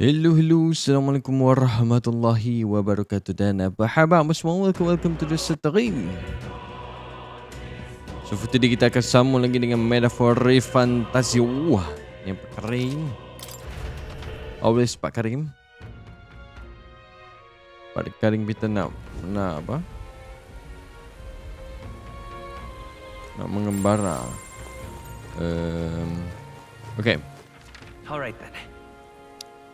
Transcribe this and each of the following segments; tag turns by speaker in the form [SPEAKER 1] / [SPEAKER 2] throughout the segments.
[SPEAKER 1] Hello, Assalamualaikum warahmatullahi wabarakatuh dan apa khabar semua? Welcome to the stream. So for today kita akan sambung lagi dengan metafor ReFantazio yang Pak Karim. Always Pak Karim. Pak Karim kita nak apa? Nak mengembara. Okay.
[SPEAKER 2] Alright then.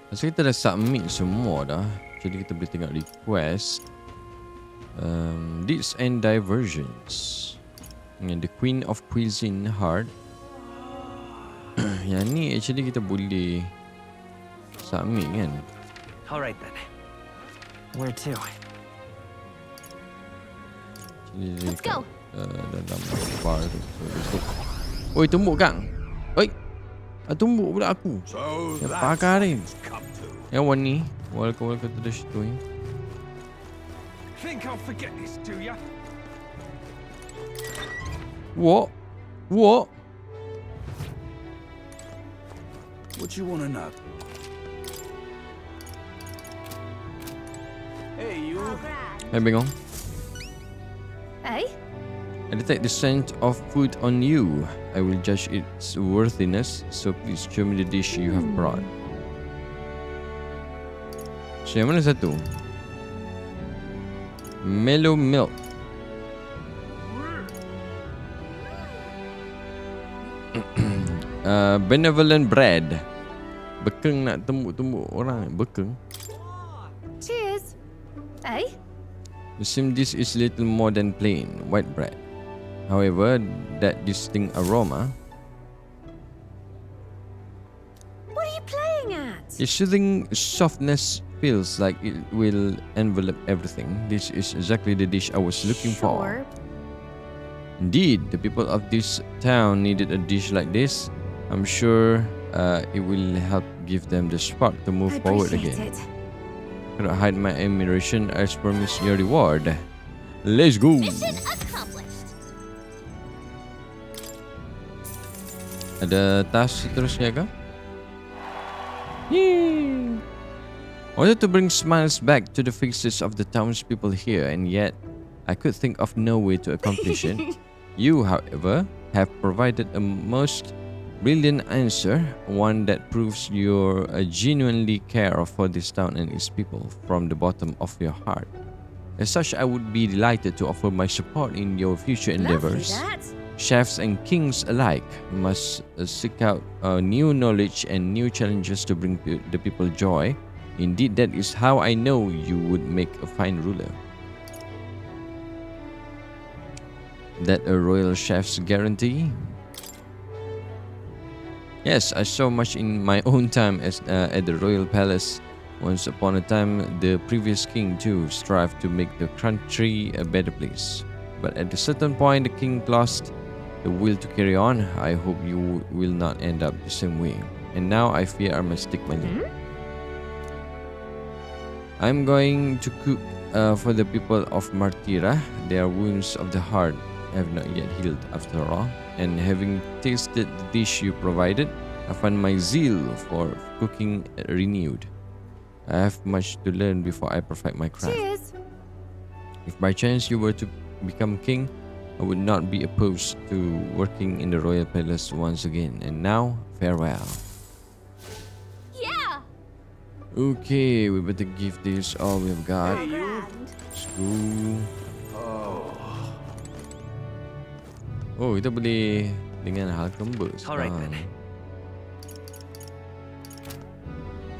[SPEAKER 1] Masa kita dah submit semua dah, jadi kita boleh tengok request. Deeds and diversions. The Queen of Cuisine Heart. Yang ni actually kita boleh submit kan.
[SPEAKER 2] Alright then. Where to?
[SPEAKER 3] Let's go.
[SPEAKER 1] Dalam bar tu. So, oi, tumbuk Kang. Oi. Tumbuk pula aku. Yang pakar ni. Yang one ni. Welcome to the show.
[SPEAKER 2] Think I'll forget this, do ya?
[SPEAKER 1] What?
[SPEAKER 4] What you wanna know? Hey, you.
[SPEAKER 1] Hai Bengong.
[SPEAKER 3] Hey?
[SPEAKER 1] I detect the scent of food on you. I will judge its worthiness, so please show me the dish you have brought. So yang mana satu? Mellow milk. Benevolent bread. Bekeng nak tembuk-tembuk orang. Bekeng.
[SPEAKER 3] Cheers. Hey?
[SPEAKER 1] It seems this is little more than plain white bread. However, that distinct aroma,
[SPEAKER 3] What are you playing at?
[SPEAKER 1] its soothing softness feels like it will envelop everything. This is exactly the dish I was looking for.
[SPEAKER 3] Sure.
[SPEAKER 1] Indeed, the people of this town needed a dish like this. I'm sure it will help give them the spark to move
[SPEAKER 3] I
[SPEAKER 1] forward
[SPEAKER 3] appreciate
[SPEAKER 1] again.
[SPEAKER 3] it.
[SPEAKER 1] Cannot hide my admiration as promise your reward. Let's go.
[SPEAKER 3] Mission accomplished.
[SPEAKER 1] Ada task seterusnya ke? Yay! I wanted to bring smiles back to the faces of the townspeople here, and yet I could think of no way to accomplish it. You, however, have provided a most brilliant answer, one that proves you genuinely care for this town and its people from the bottom of your heart. As such, I would be delighted to offer my support in your future endeavors.
[SPEAKER 3] Lovely that.
[SPEAKER 1] Chefs and kings alike must seek out new knowledge and new challenges to bring the people joy. Indeed, that is how I know you would make a fine ruler. That a royal chef's guarantee? Yes, I saw much in my own time at the royal palace. Once upon a time, the previous king too strived to make the country a better place. But at a certain point, the king lost the will to carry on. I hope you will not end up the same way. And now I fear I must take my leave. I'm going to cook for the people of Martira. Their wounds of the heart have not yet healed after all. And having tasted the dish you provided, I find my zeal for cooking renewed. I have much to learn before I perfect my craft.
[SPEAKER 3] Cheers.
[SPEAKER 1] If by chance you were to become king, I would not be opposed to working in the royal palace once again. And now, farewell.
[SPEAKER 3] Yeah.
[SPEAKER 1] Okay, we better give this all we've got.
[SPEAKER 4] Hey, you.
[SPEAKER 3] Grand.
[SPEAKER 1] Let's go.
[SPEAKER 4] Oh.
[SPEAKER 1] Oh, kita boleh dengan hal kembal
[SPEAKER 2] Alright
[SPEAKER 1] sekarang.
[SPEAKER 2] then.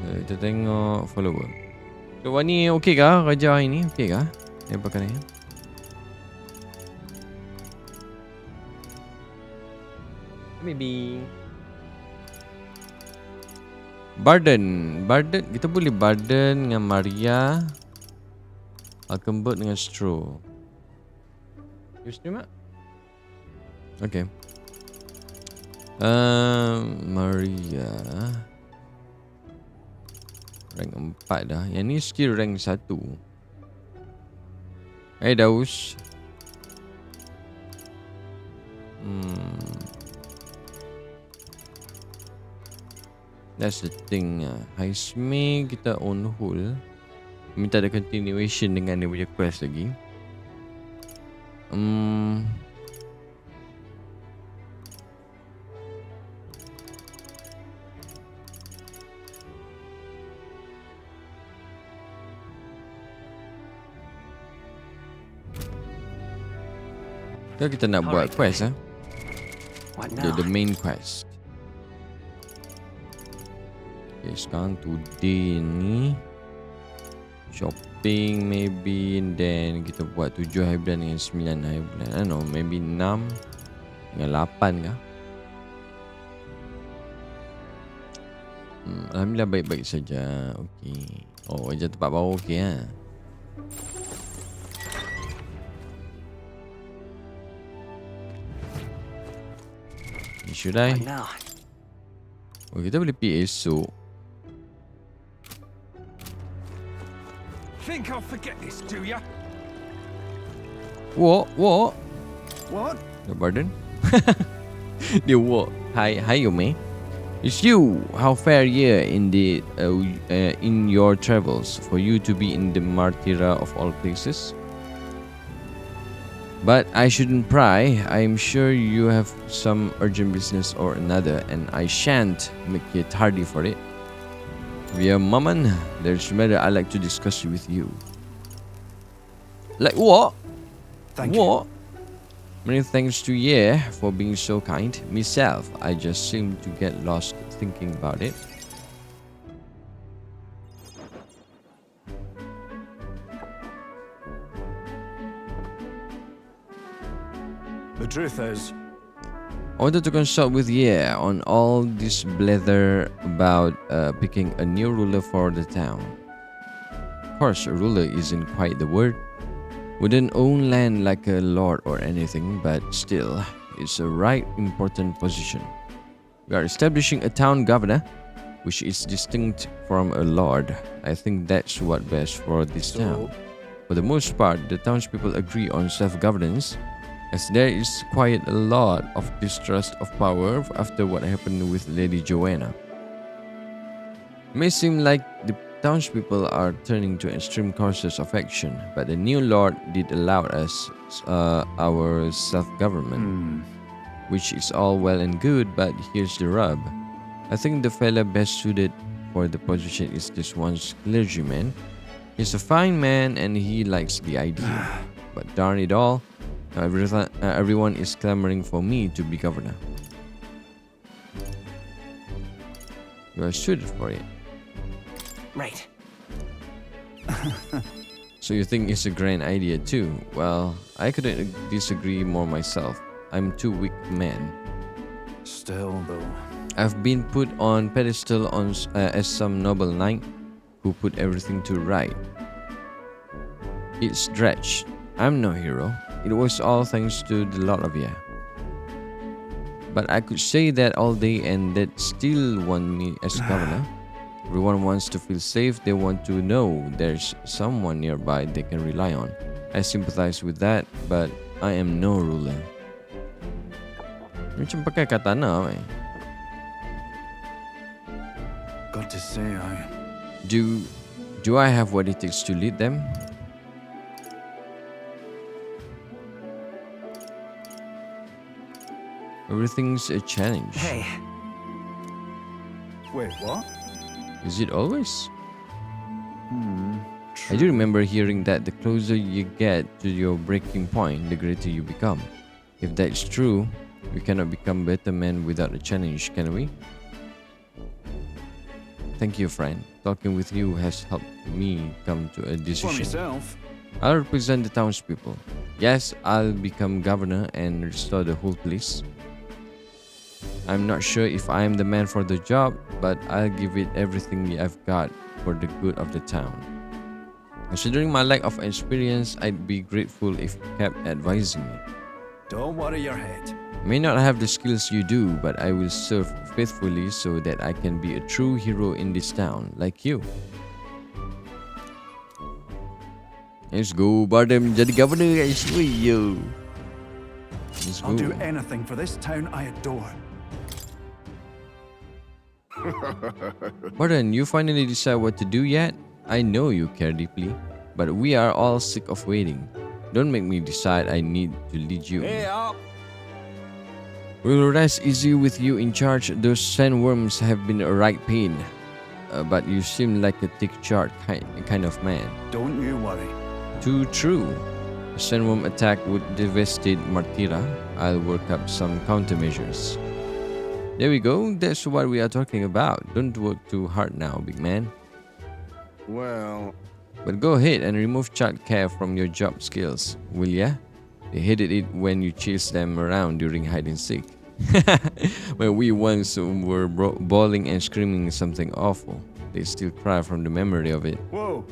[SPEAKER 1] Kita tengok follower. So, Wan ni okey kah? Raja ini okey kah? Yang pakai ni. Maybe. Barden. Kita boleh Barden dengan Maria. Alkembert dengan Straw. You stream tak? Okay. Maria. Rank 4 dah. Yang ni skill rank 1. Hey Daus. That's the thing. Heisme kita on hold. Minta ada continuation dengan dia punya quest lagi. Kalau kita nak buat quest
[SPEAKER 2] What
[SPEAKER 1] the
[SPEAKER 2] now?
[SPEAKER 1] main quest. Okay, sekarang today ni shopping maybe, and then kita buat 7 hari bulan dengan 9 hari bulan. I don't know, maybe 6 dengan 8 kah? Alhamdulillah baik-baik saja. Okay. Oh, wajah tempat baru okey ha. Should I?
[SPEAKER 2] What now?
[SPEAKER 1] Oh, kita boleh pergi esok.
[SPEAKER 2] Think I'll forget this, do ya?
[SPEAKER 1] What?
[SPEAKER 4] What?
[SPEAKER 1] The pardon? Dia walk. Hi, Yume. It's you. How fair year in the in your travels for you to be in the Martyra of all places. But I shouldn't pry. I'm sure you have some urgent business or another, and I shan't make you tardy for it. Dear Maman, there's a matter I'd like to discuss with you. Like what?
[SPEAKER 4] Thank
[SPEAKER 1] What? Many thanks to Ye for being so kind. Myself, I just seem to get lost thinking about it.
[SPEAKER 4] The truth is,
[SPEAKER 1] I wanted to consult with Ye on all this blather about picking a new ruler for the town. Of course, a ruler isn't quite the word. Wouldn't own land like a lord or anything, but still, it's a right important position. We are establishing a town governor, which is distinct from a lord. I think that's what best for this town. For the most part, the townspeople agree on self-governance, as there is quite a lot of distrust of power after what happened with Lady Joanna. It may seem like the townspeople are turning to extreme courses of action, but the new lord did allow us our self-government, which is all well and good, but here's the rub. I think the fella best suited for the position is this one clergyman. He's a fine man and he likes the idea, but darn it all, everyone is clamoring for me to be governor. You are suited for it.
[SPEAKER 2] Right.
[SPEAKER 1] So you think it's a grand idea too? Well, I couldn't disagree more myself. I'm too weak man.
[SPEAKER 4] still though.
[SPEAKER 1] I've been put on pedestal as some noble knight who put everything to right. It's dredged. I'm no hero. It was all thanks to the lot of ya. But I could say that all day and they'd still want me as governor. Everyone wants to feel safe. They want to know there's someone nearby they can rely on. I sympathize with that, but I am no ruler. Macam pakai katana, eh?
[SPEAKER 4] Got to say,
[SPEAKER 1] Do I have what it takes to lead them? Everything's a challenge.
[SPEAKER 2] Hey,
[SPEAKER 4] Wait, what?
[SPEAKER 1] Is it always? I do remember hearing that the closer you get to your breaking point, the greater you become. If that's true, we cannot become better men without a challenge, can we? Thank you, friend. Talking with you has helped me come to a
[SPEAKER 4] For
[SPEAKER 1] decision.
[SPEAKER 4] myself.
[SPEAKER 1] I'll represent the townspeople. Yes, I'll become governor and restore the whole place. I'm not sure if I'm the man for the job, but I'll give it everything I've got for the good of the town. Considering my lack of experience, I'd be grateful if you kept advising me.
[SPEAKER 4] Don't worry your head.
[SPEAKER 1] May not have the skills you do, but I will serve faithfully so that I can be a true hero in this town, like you. Let's go, Bardem. Jadi governor guys. Yo. Let's
[SPEAKER 4] I'll do
[SPEAKER 1] go.
[SPEAKER 4] anything for this town I adore.
[SPEAKER 1] Pardon, you finally decide what to do yet? I know you care deeply, but we are all sick of waiting. Don't make me decide I need to lead you.
[SPEAKER 2] Hey up!
[SPEAKER 1] We'll rest easy with you in charge. Those sandworms have been a right pain, but you seem like a take-charge kind of man.
[SPEAKER 4] Don't you worry.
[SPEAKER 1] Too true. A sandworm attack would devastate Martira. I'll work up some countermeasures. There we go. That's what we are talking about. Don't work too hard now, big man.
[SPEAKER 2] Well,
[SPEAKER 1] But go ahead and remove childcare from your job skills, will ya? They hated it when you chased them around during hide and seek. When we once were bawling and screaming something awful. They still cry from the memory of it.
[SPEAKER 2] whoa!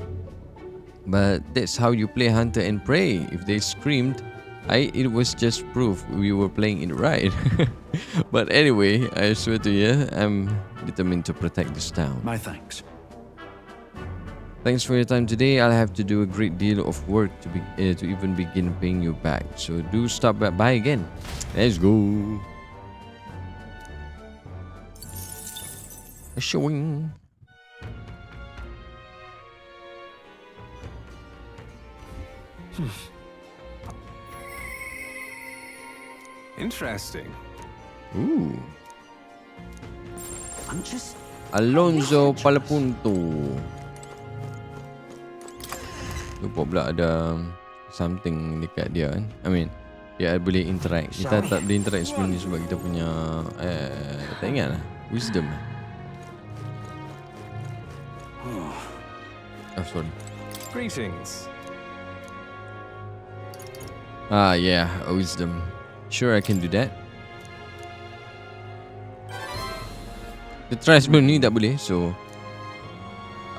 [SPEAKER 1] But that's how you play hunter and prey. If they screamed, it was just proof we were playing it right. But anyway, I swear to you, I'm determined to protect this town.
[SPEAKER 4] My thanks.
[SPEAKER 1] Thanks for your time today. I'll have to do a great deal of work to even begin paying you back. So do stop by again. Let's go. A showing.
[SPEAKER 2] Interesting.
[SPEAKER 1] Ooh.
[SPEAKER 2] I'm just...
[SPEAKER 1] Alonso Palapunto. Lupa pula ada something dekat dia kan. I mean, dia boleh interact. Kita tak boleh interact sebenarnya sebab kita punya tak ingat lah. Wisdom. Oh, sorry.
[SPEAKER 2] Greetings.
[SPEAKER 1] Yeah, wisdom. Sure, I can do that. The try sebelum ni tak boleh, so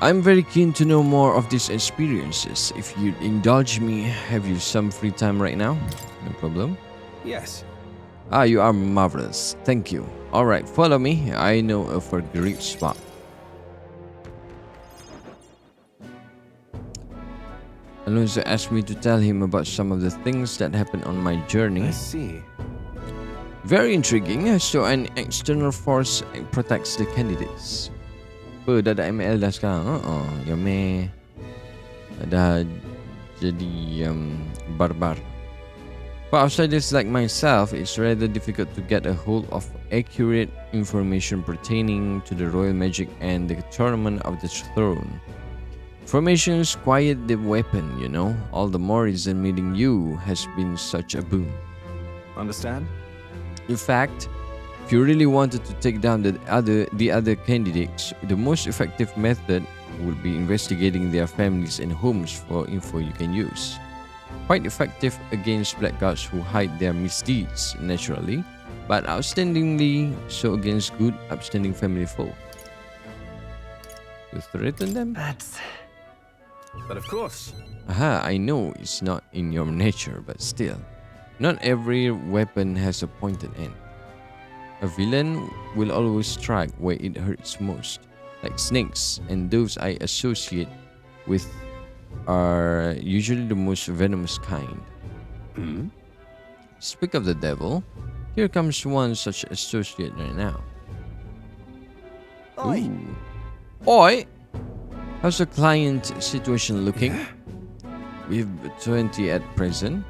[SPEAKER 1] I'm very keen to know more of these experiences. If you'd indulge me, have you some free time right now? No problem.
[SPEAKER 2] Yes.
[SPEAKER 1] You are marvelous. Thank you. Alright, follow me. I know of a great spot. Alonso asked me to tell him about some of the things that happened on my journey.
[SPEAKER 2] I see.
[SPEAKER 1] Very intriguing. So an external force protects the candidates. Dah ada ML dah sekarang. Yang dah jadi barbar. For outsiders like myself, it's rather difficult to get a hold of accurate information pertaining to the royal magic and the tournament of the throne. Formations quiet the weapon, you know. All the more reason meeting you has been such a boon.
[SPEAKER 2] Understand?
[SPEAKER 1] In fact, if you really wanted to take down the other candidates, the most effective method would be investigating their families and homes for info you can use. Quite effective against blackguards who hide their misdeeds, naturally, but outstandingly so against good, upstanding family folk. You threaten them?
[SPEAKER 2] But of course.
[SPEAKER 1] Aha, I know it's not in your nature, but still. Not every weapon has a pointed end. A villain will always strike where it hurts most, like snakes, and those I associate with are usually the most venomous kind. Speak of the devil, here comes one such associate right now.
[SPEAKER 2] Oi.
[SPEAKER 1] Ooh. Oi! How's the client situation looking? We've 20 at present.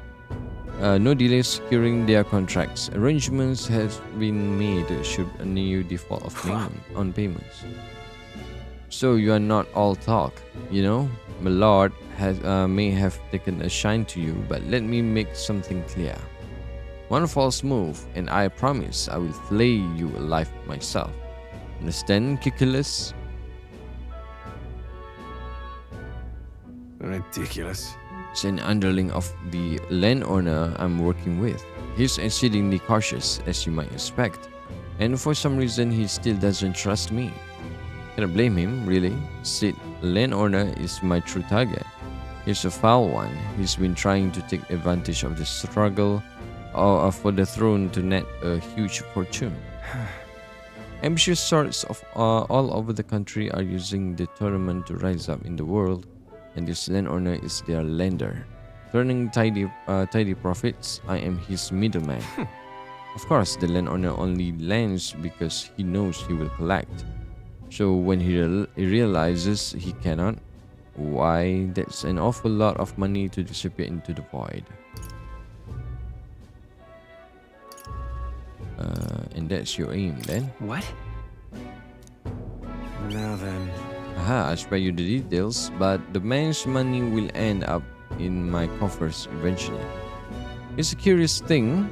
[SPEAKER 1] No delays securing their contracts. Arrangements have been made should a new default of payments. So you are not all talk, you know. My lord may have taken a shine to you, but let me make something clear. One false move, and I promise I will flay you alive myself. Understand, Kikulus?
[SPEAKER 2] Ridiculous.
[SPEAKER 1] Is an underling of the landowner I'm working with. He's exceedingly cautious, as you might expect, and for some reason he still doesn't trust me. Cannot blame him, really. Said landowner is my true target. He's a foul one. He's been trying to take advantage of the struggle for the throne to net a huge fortune. Ambitious sorts of all over the country are using the tournament to rise up in the world, and this landowner is their lender. Turning tidy profits, I am his middleman. Of course, the landowner only lends because he knows he will collect. So when he realizes he cannot, why, that's an awful lot of money to disappear into the void. And that's your aim then.
[SPEAKER 2] What? Now then.
[SPEAKER 1] Aha, I spare you the details, but the man's money will end up in my coffers eventually. It's a curious thing.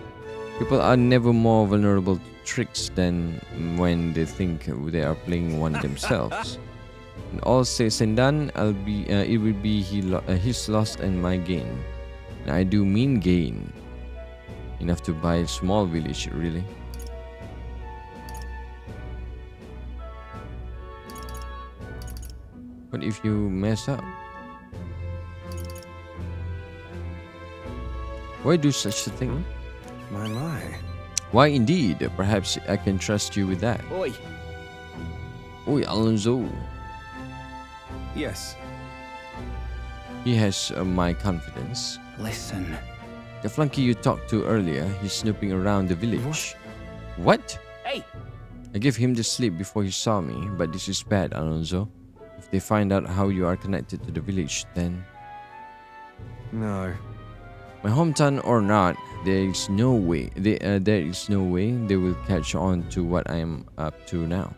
[SPEAKER 1] People are never more vulnerable to tricks than when they think they are playing one themselves. And all said and done, it will be his loss and my gain. And I do mean gain. Enough to buy a small village, really. What if you mess up? Why do such a thing?
[SPEAKER 2] My.
[SPEAKER 1] Why indeed? Perhaps I can trust you with that.
[SPEAKER 2] Oi.
[SPEAKER 1] Oi, Alonso.
[SPEAKER 2] Yes.
[SPEAKER 1] He has my confidence.
[SPEAKER 2] Listen.
[SPEAKER 1] The flunky you talked to earlier, he's snooping around the village. What?
[SPEAKER 2] Hey.
[SPEAKER 1] I gave him the slip before he saw me, but this is bad, Alonso. If they find out how you are connected to the village, then...
[SPEAKER 2] No.
[SPEAKER 1] My hometown or not, there is no way they will catch on to what I am up to now.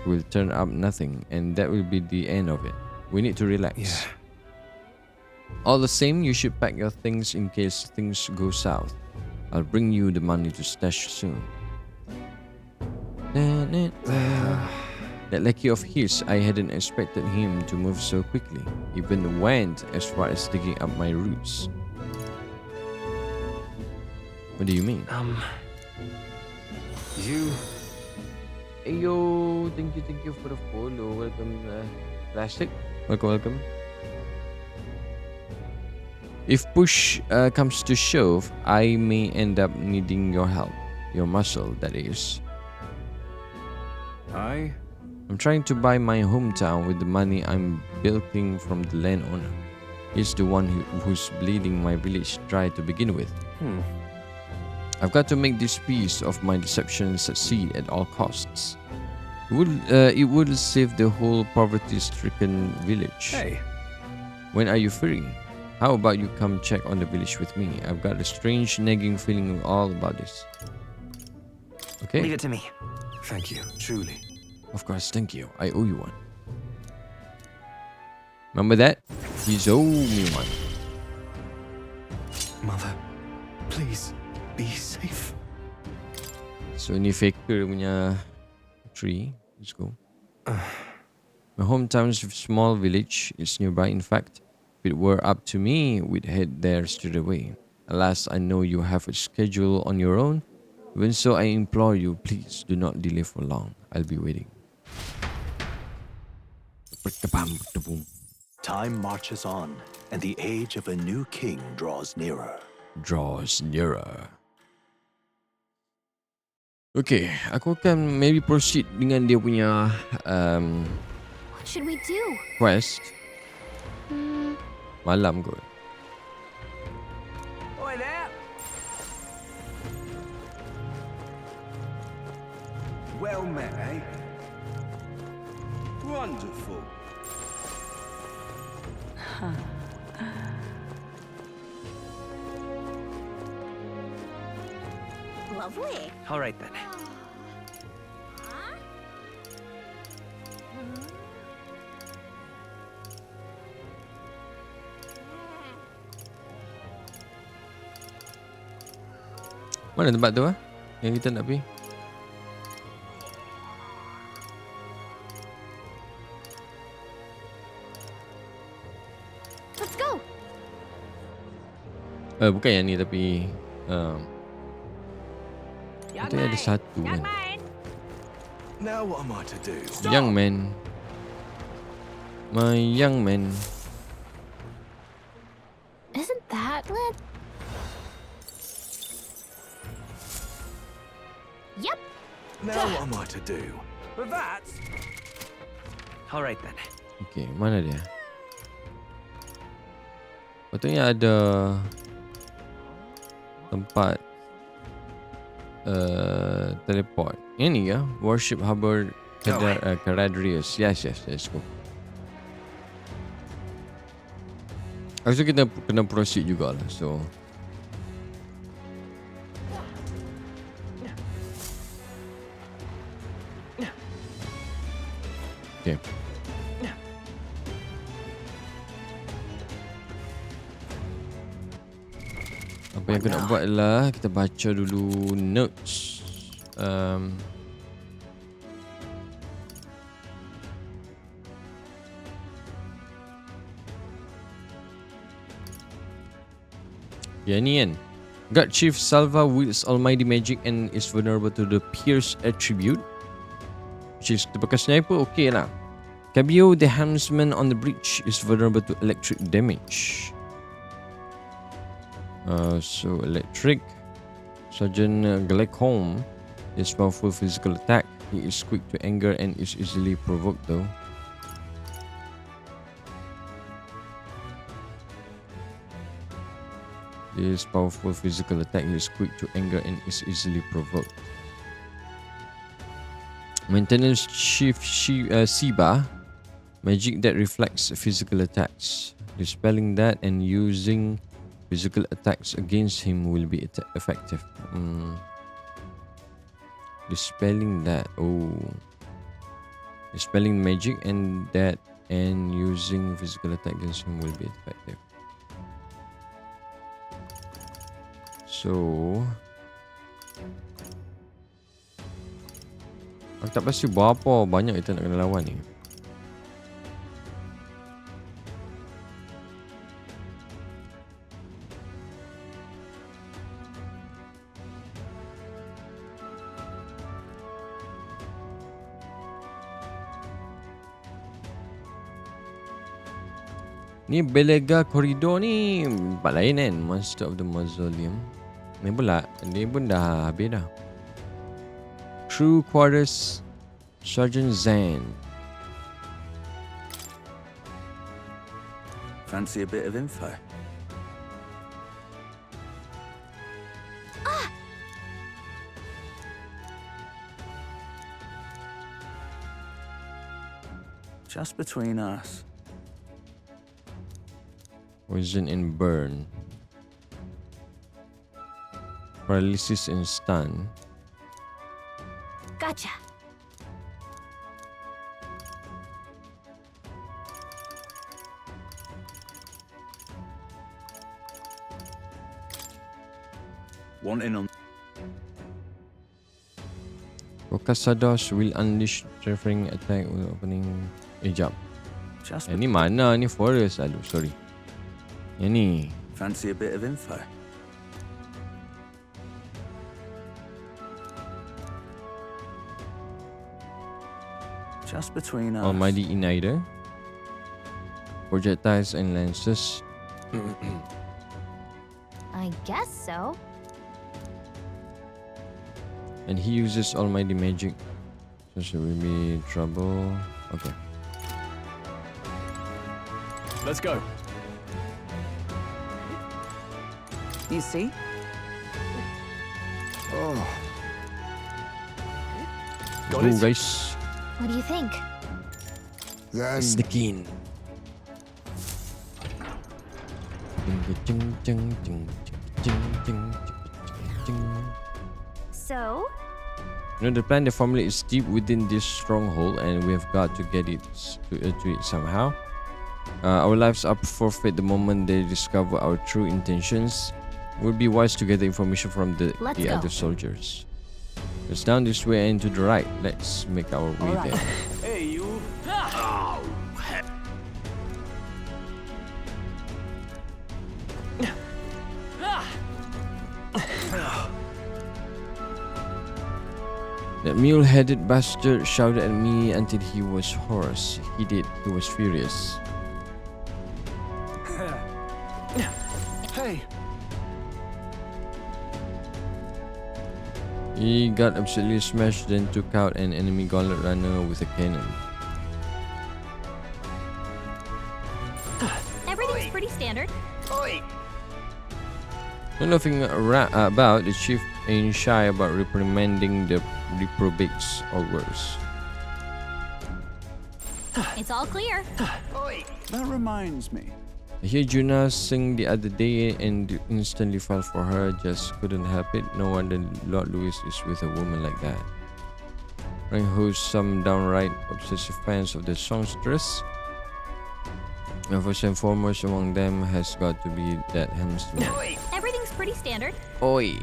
[SPEAKER 1] Will turn up nothing, and that will be the end of it. We need to relax.
[SPEAKER 2] Yeah.
[SPEAKER 1] All the same, you should pack your things in case things go south. I'll bring you the money to stash soon. That lackey of his, I hadn't expected him to move so quickly. Even went as far as digging up my roots. What do you mean?
[SPEAKER 2] You...
[SPEAKER 1] Ayo, thank you for the follow. Welcome, Plastic. Welcome. If push comes to shove, I may end up needing your help. Your muscle, that is. I'm trying to buy my hometown with the money I'm bilking from the landowner. He's the one who's bleeding my village dry to begin with. I've got to make this piece of my deception succeed at all costs. It would save the whole poverty-stricken village.
[SPEAKER 2] Hey.
[SPEAKER 1] When are you free? How about you come check on the village with me? I've got a strange nagging feeling all about this. Okay?
[SPEAKER 2] Leave it to me. Thank you, truly.
[SPEAKER 1] Of course, thank you. I owe you one. Remember that? He's owe me one.
[SPEAKER 2] Mother, please, be safe.
[SPEAKER 1] So ni faker punya tree. Let's go. My hometown's a small village. It's nearby. In fact, if it were up to me, we'd head there straight away. Alas, I know you have a schedule on your own. Even so, I implore you, please do not delay for long. I'll be waiting.
[SPEAKER 5] Time marches on, and the age of a new king draws nearer.
[SPEAKER 1] Okay, aku akan maybe proceed dengan dia punya
[SPEAKER 3] What should we do?
[SPEAKER 1] quest. Malam kot.
[SPEAKER 2] Oi there! Well met, eh? Wonderful.
[SPEAKER 3] Lovely.
[SPEAKER 2] All right then.
[SPEAKER 1] Mana tempat tu yang kita nak pergi?
[SPEAKER 3] Let's go.
[SPEAKER 1] Bukan yang ni tapi katanya ada satu kan.
[SPEAKER 5] Now what am I to do?
[SPEAKER 1] Young man. My young man.
[SPEAKER 3] Isn't that lit? Yep.
[SPEAKER 5] Now what am I to do?
[SPEAKER 2] But that's... All right then.
[SPEAKER 1] Okay, mana dia? Patutnya ada tempat teleport. Ini ya, Worship Harbor Caradrius. Yes, let's go. Actually kita kena proceed jugalah. So okay. Apa yang kena buat adalah kita baca dulu notes. Ya ni kan. God Chief Salva wields almighty magic and is vulnerable to the Pierce attribute. Which is kita pakai sniper okay lah. Cabio the helmsman on the bridge is vulnerable to electric damage. So electric. Sergeant Glechom is powerful physical attack. He is quick to anger and is easily provoked though. His powerful physical attack. He is quick to anger and is easily provoked. Maintenance Chief Siba. Magic that reflects physical attacks. Dispelling that and using physical attacks against him will be effective. Dispelling that. Oh. Dispelling magic and that and using physical attack against him will be effective. So aku tak pasti berapa banyak kita nak kena lawan ni. Ni Belega Corridor ni tempat lain kan. Monster of the Mausoleum. Ni pun dah habis dah. True Quarters Sergeant Xanth.
[SPEAKER 5] Fancy a bit of info? Just between us.
[SPEAKER 1] Poison and burn. Paralysis and stun.
[SPEAKER 3] Gotcha.
[SPEAKER 5] Wanting on.
[SPEAKER 1] Okasados will unleash terrifying attack with opening jump.
[SPEAKER 5] Just
[SPEAKER 1] Yang ni mana ni forest? Aduh, sorry. Yang ni.
[SPEAKER 5] fancy a bit of info? Just between us.
[SPEAKER 1] Almighty Igniter. Projectiles and lances.
[SPEAKER 3] I guess so.
[SPEAKER 1] And he uses almighty magic. So should we be in trouble? Okay.
[SPEAKER 4] Let's go.
[SPEAKER 6] You see?
[SPEAKER 4] Oh.
[SPEAKER 1] Let's
[SPEAKER 4] Got
[SPEAKER 1] go,
[SPEAKER 4] it.
[SPEAKER 1] guys.
[SPEAKER 3] What do you think?
[SPEAKER 4] Then
[SPEAKER 1] Sneak in.
[SPEAKER 3] So,
[SPEAKER 1] You know, the plan, the formula is deep within this stronghold, and we have got to get it to it somehow. Our lives are forfeit the moment they discover our true intentions. It would be wise to get the information from the
[SPEAKER 3] Let's go.
[SPEAKER 1] other soldiers. It's down this way and to the right. Let's make our way
[SPEAKER 6] right.
[SPEAKER 1] there.
[SPEAKER 5] Hey, you.
[SPEAKER 1] That mule-headed bastard shouted at me until he was hoarse. He was furious.
[SPEAKER 4] hey,
[SPEAKER 1] He got absolutely smashed, then took out an enemy gauntlet runner with a cannon.
[SPEAKER 3] everything's pretty standard.
[SPEAKER 1] Know nothing about, the chief ain't shy about reprimanding the reprobates or worse.
[SPEAKER 3] It's all clear.
[SPEAKER 4] That reminds me.
[SPEAKER 1] I heard Juna sing the other day and instantly fell for her. Just couldn't help it. No wonder Lord Louis is with a woman like that. Rank hosts some downright obsessive fans of the songstress. And first and foremost among them has got to be that hamster.
[SPEAKER 3] Everything's pretty standard.
[SPEAKER 1] Oi!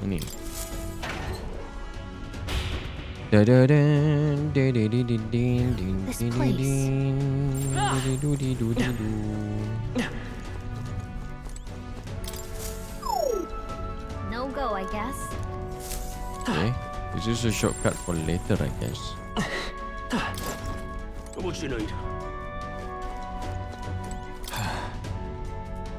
[SPEAKER 1] Ini.
[SPEAKER 3] This place. No go, I guess.
[SPEAKER 1] Okay, this is a shortcut for later, I guess.
[SPEAKER 2] What you need?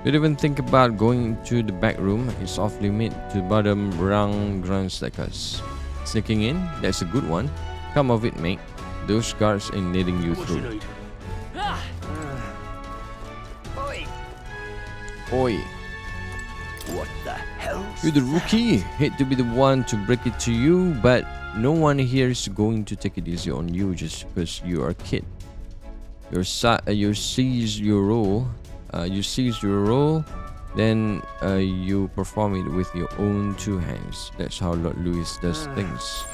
[SPEAKER 1] Don't even think about going to the back room. It's off limit to bottom rung grunts like us. Sneaking in, that's a good one. Come of it, mate. Those guards ain't letting you
[SPEAKER 2] What you
[SPEAKER 1] through.
[SPEAKER 2] need?
[SPEAKER 1] Oi,
[SPEAKER 5] What the hell?
[SPEAKER 1] you're the rookie. Hate to be the one to break it to you, but no one here is going to take it easy on you just because you are a kid. You seize your role. Then you perform it with your own two hands. That's how Lord Louis does things.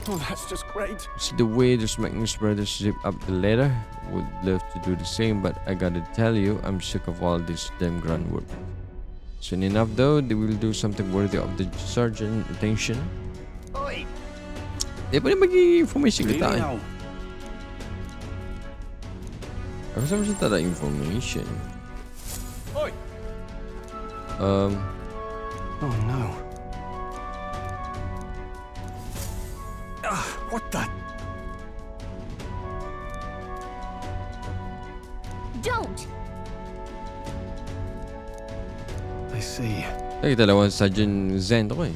[SPEAKER 4] Oh, that's just great.
[SPEAKER 1] See the way the Magnus brothers zip up the ladder? Would love to do the same, but I gotta tell you, I'm sick of all this damn grunt work. Soon enough though, they will do something worthy of the sergeant's attention. Dia boleh bagi information ke tak?
[SPEAKER 4] Now.
[SPEAKER 1] Aku rasa macam tak ada information.
[SPEAKER 4] Oi.
[SPEAKER 5] Oh no.
[SPEAKER 4] What the?
[SPEAKER 3] Don't!
[SPEAKER 4] I see.
[SPEAKER 1] Kita lawan Sergeant Xanth tu kan?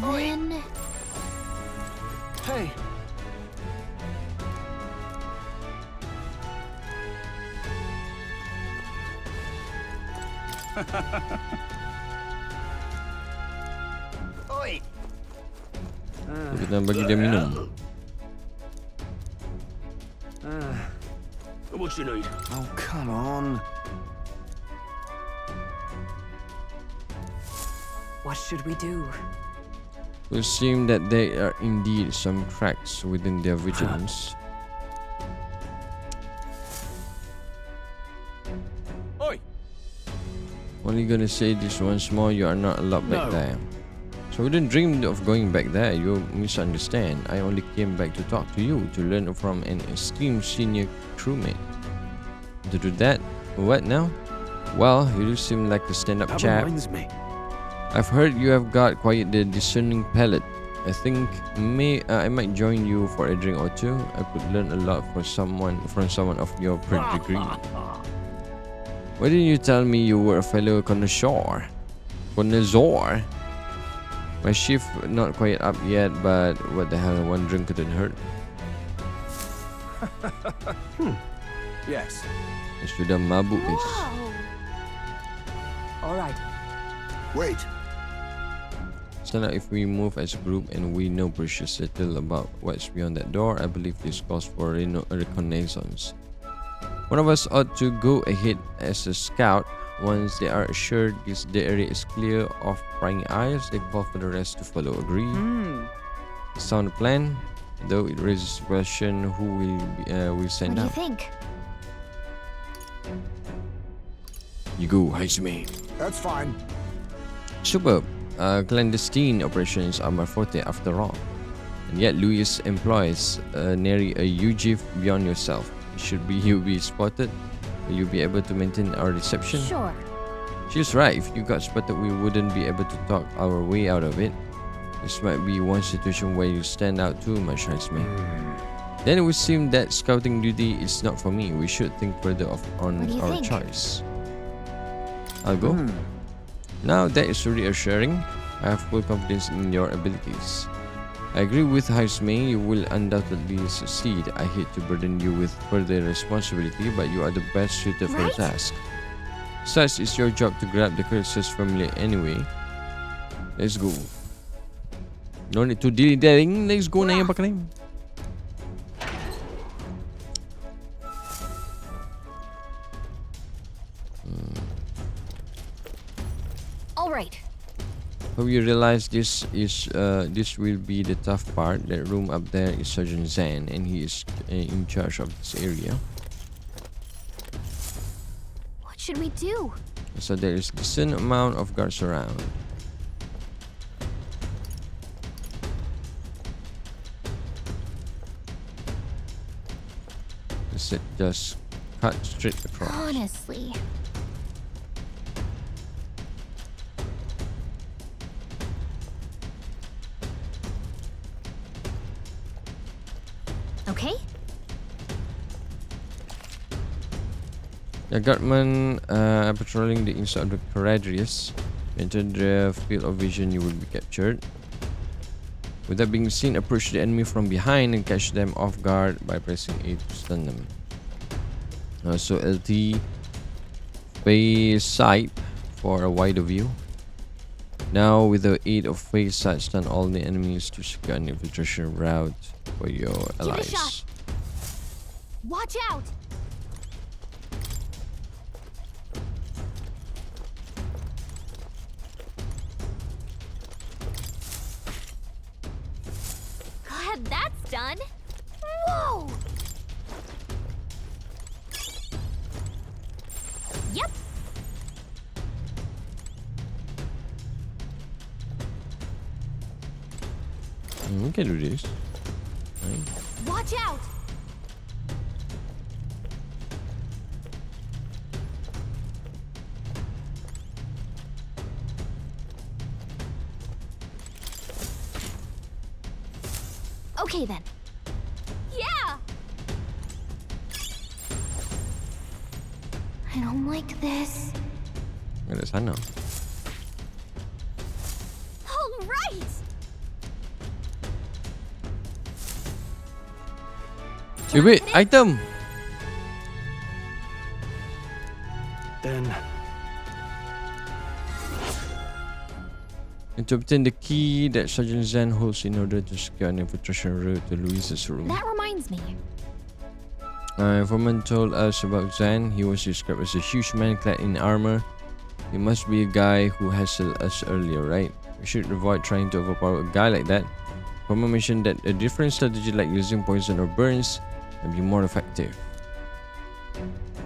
[SPEAKER 3] Then...
[SPEAKER 4] Hey.
[SPEAKER 1] Kita bagi dia minum.
[SPEAKER 2] What you need?
[SPEAKER 4] Oh, come on.
[SPEAKER 6] What should we do?
[SPEAKER 1] It would seem that there are indeed some cracks within their vigilance.
[SPEAKER 4] Oi.
[SPEAKER 1] Only gonna say this once more, you are not allowed back
[SPEAKER 4] No.
[SPEAKER 1] there. So we didn't dream of going back there. You misunderstand. I only came back to talk to you, to learn from an esteemed senior crewmate. To do that, what now? Well, you do seem like a stand-up
[SPEAKER 4] That
[SPEAKER 1] chap.
[SPEAKER 4] reminds me.
[SPEAKER 1] I've heard you have got quite the discerning palate. I think I might join you for a drink or two. I could learn a lot from someone of your pedigree. Why didn't you tell me you were a fellow connoisseur? Connoisseur? My shift not quite up yet, but what the hell, one drink couldn't hurt.
[SPEAKER 4] Yes.
[SPEAKER 1] Sudah mabuk guys.
[SPEAKER 3] Whoa!
[SPEAKER 6] All right.
[SPEAKER 4] Wait.
[SPEAKER 1] So now if we move as a group and we know precious little about what's beyond that door, I believe this calls for a reconnaissance. One of us ought to go ahead as a scout. Once they are assured the area is clear of prying eyes, they call for the rest to follow. Agree? Sound plan, though it raises the question who will send
[SPEAKER 3] What do
[SPEAKER 1] out.
[SPEAKER 3] you think?
[SPEAKER 1] You go, Haizumi.
[SPEAKER 4] That's fine.
[SPEAKER 1] Superb. Clandestine operations are my forte after all. And yet Louis employs nary a UG beyond yourself. Should you be spotted, will you be able to maintain our deception?
[SPEAKER 3] Sure.
[SPEAKER 1] She's right. If you got spotted, we wouldn't be able to talk our way out of it. This might be one situation where you stand out too much, Haizumi. Then it would seem that scouting duty is not for me. We should think further on
[SPEAKER 3] What do you
[SPEAKER 1] our
[SPEAKER 3] think?
[SPEAKER 1] choice. I'll go. Now that is reassuring. I have full confidence in your abilities. I agree with Haizumi, you will undoubtedly succeed. I hate to burden you with further responsibility, but you are the best suited for the
[SPEAKER 3] Right.
[SPEAKER 1] task. Such is your job to grab the Curse's family anyway. Let's go. No need to dilly-dallying. Let's go na yung pakalim.
[SPEAKER 3] All right.
[SPEAKER 1] Hope you realize this will be the tough part. That room up there is Sergeant Xanth, and he is in charge of this area.
[SPEAKER 3] What should we do?
[SPEAKER 1] So there is decent amount of guards around. Just cut straight across.
[SPEAKER 3] Honestly. Okay.
[SPEAKER 1] The guardmen patrolling the inside of the radius. Enter the field of vision, you will be captured. Without being seen, approach the enemy from behind and catch them off guard by pressing A to stun them. So LT phase sight for a wider view. Now with the aid of phase sight, stun all the enemies to secure an infiltration route for your
[SPEAKER 3] Give it a
[SPEAKER 1] allies.
[SPEAKER 3] shot. Watch out! Glad that's done. Whoa! Yep.
[SPEAKER 1] We can do this. Right.
[SPEAKER 3] Watch out! Okay then. Yeah! I don't like this.
[SPEAKER 1] Ada sana.
[SPEAKER 3] All right!
[SPEAKER 1] Wait, item!
[SPEAKER 5] Then
[SPEAKER 1] And to obtain the key that Sergeant Xanth holds in order to secure an infiltration route to Louise's room.
[SPEAKER 3] That reminds me.
[SPEAKER 1] Informant told us about Xanth. He was described as a huge man clad in armor. He must be a guy who hassled us earlier, right? We should avoid trying to overpower a guy like that. Informant mentioned that a different strategy like using poison or burns can be more effective.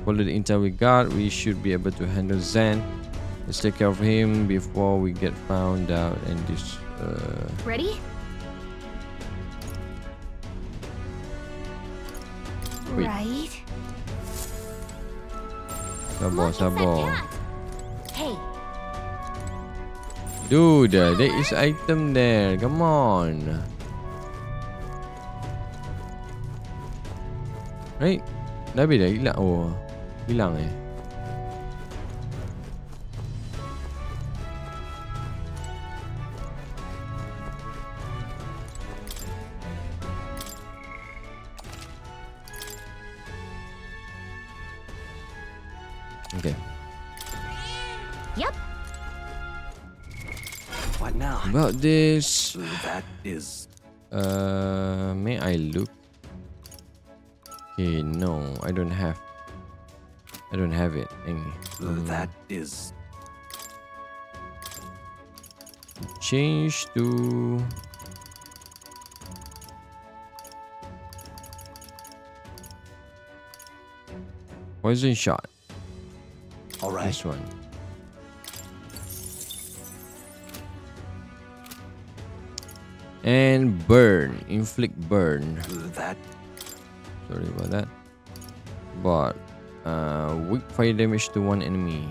[SPEAKER 1] Follow the intel we got. We should be able to handle Xanth. Let's take care of him before we get found out and this
[SPEAKER 3] Ready?
[SPEAKER 1] Wait.
[SPEAKER 3] Right.
[SPEAKER 1] Sabar,
[SPEAKER 3] Look, it's that
[SPEAKER 1] sabar.
[SPEAKER 3] cat. Hey,
[SPEAKER 1] Dude, there is item there. Come on. Right? Dah dah hilang. Oh, hilang eh. Okay.
[SPEAKER 3] yep.
[SPEAKER 5] what now?
[SPEAKER 1] About this,
[SPEAKER 5] That is
[SPEAKER 1] may I look? Okay, no, I don't have it.
[SPEAKER 5] that is
[SPEAKER 1] Change to poison shot.
[SPEAKER 5] all right.
[SPEAKER 1] This one. And burn, inflict burn.
[SPEAKER 5] That
[SPEAKER 1] Sorry about that. But weak fire damage to one enemy.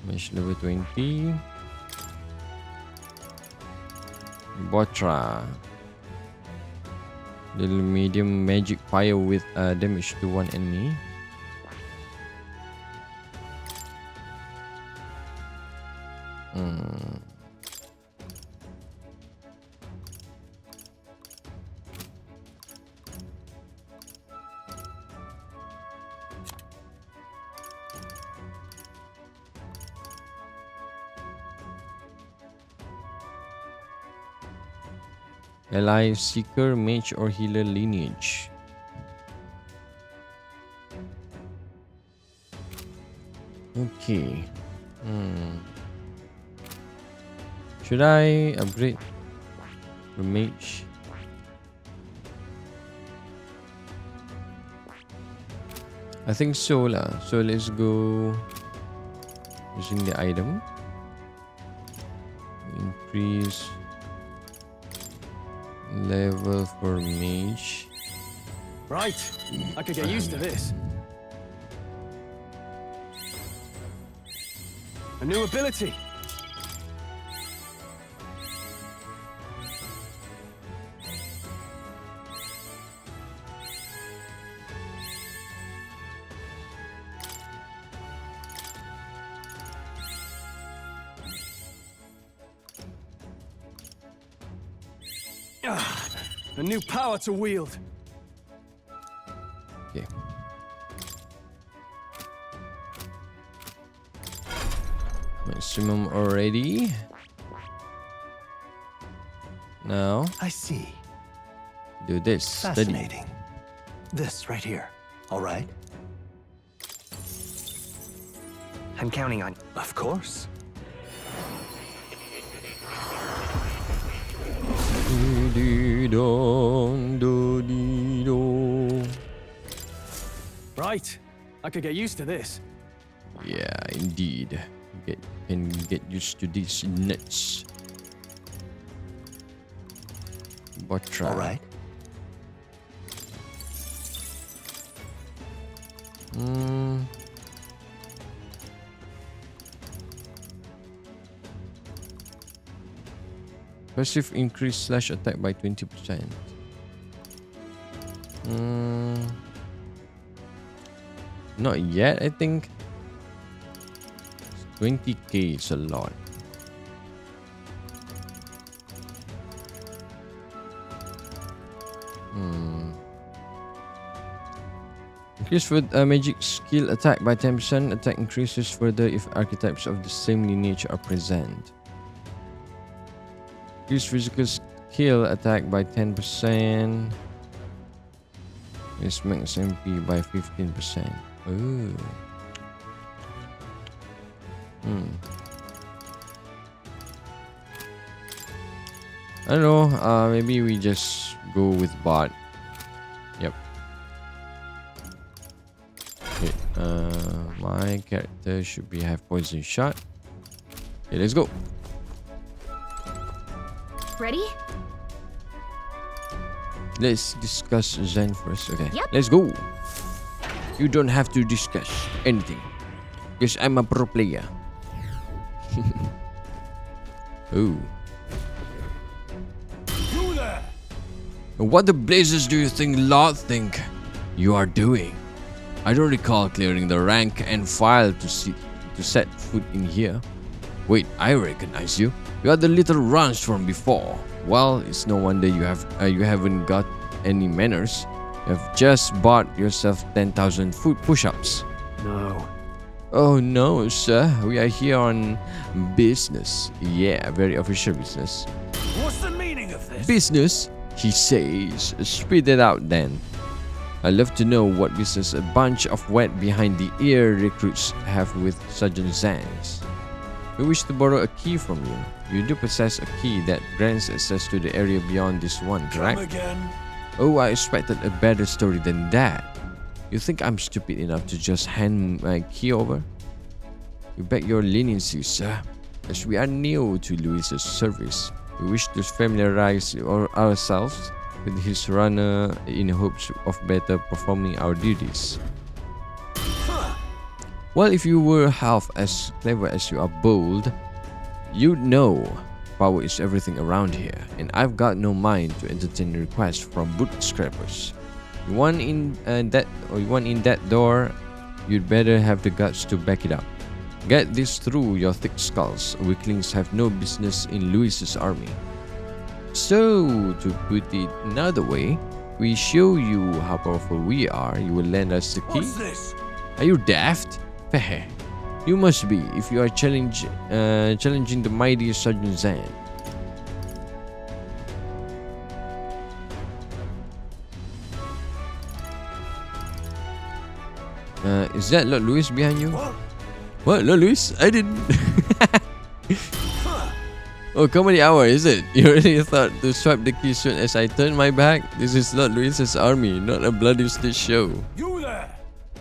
[SPEAKER 1] Damage level 20. Botra. Little medium magic fire with damage to one enemy. Ally, Seeker, Mage, or Healer lineage. Okay. Should I upgrade the Mage? I think so lah. So let's go using the item. Increase level for Mage.
[SPEAKER 2] Right. I could get used to this. A new ability. A new power to wield.
[SPEAKER 1] Okay. Maximum already. Now
[SPEAKER 5] I see.
[SPEAKER 1] do this. Study.
[SPEAKER 5] Fascinating. This right here. All right?
[SPEAKER 2] I'm counting on.
[SPEAKER 5] Of course.
[SPEAKER 2] Right. I could get used to this.
[SPEAKER 1] Yeah, indeed. Can get used to these nuts. Botra.
[SPEAKER 5] All right.
[SPEAKER 1] Passive increase slash attack by 20%. Not yet, I think. 20k is a lot. Increase with magic skill attack by 10%. Attack increases further if archetypes of the same lineage are present. Increase physical skill attack by 10%. Increase max MP by 15%. Ooh. I don't know. Maybe we just go with bot. Yep. Okay. My character should be have poison shot. Okay, let's go.
[SPEAKER 3] Ready?
[SPEAKER 1] Let's discuss Xanth first. Okay.
[SPEAKER 3] Yep.
[SPEAKER 1] Let's go. You don't have to discuss anything. Because I'm a pro player. Ooh.
[SPEAKER 4] You there!
[SPEAKER 1] What the blazes do you think Lord think you are doing? I don't recall clearing the rank and file to set foot in here. Wait, I recognize you. You are the little runs from before. Well, it's no wonder you haven't got any manners. You have just bought yourself 10,000 foot push-ups.
[SPEAKER 2] No.
[SPEAKER 1] Oh no, sir. We are here on business. Yeah, very official business.
[SPEAKER 4] What's the meaning of this?
[SPEAKER 1] Business? He says. Spit it out then. I love to know what business a bunch of wet behind the ear recruits have with Sergeant Xanth. We wish to borrow a key from you. You do possess a key that grants access to the area beyond this one, correct?
[SPEAKER 4] Come again?
[SPEAKER 1] Oh, I expected a better story than that. You think I'm stupid enough to just hand my key over? We beg your leniency, sir. As we are new to Louis's service, we wish to familiarize ourselves with his runner in hopes of better performing our duties. Well, if you were half as clever as you are bold, you'd know power is everything around here, and I've got no mind to entertain requests from boot scrapers. You want in that door, you'd better have the guts to back it up. Get this through your thick skulls. Weaklings have no business in Louis's army. So, to put it another way, we show you how powerful we are. You will lend us the key.
[SPEAKER 4] What's this?
[SPEAKER 1] Are you daft? Feh. You must be if you are challenging the mighty Sergeant Xanth. Is that Lord Louis behind you?
[SPEAKER 4] What?
[SPEAKER 1] What, Lord Louis? I didn't. Oh, comedy hour, is it? You really thought to swipe the key soon as I turned my back? This is Lord Louis's army, not a bloody stage show.
[SPEAKER 4] You there?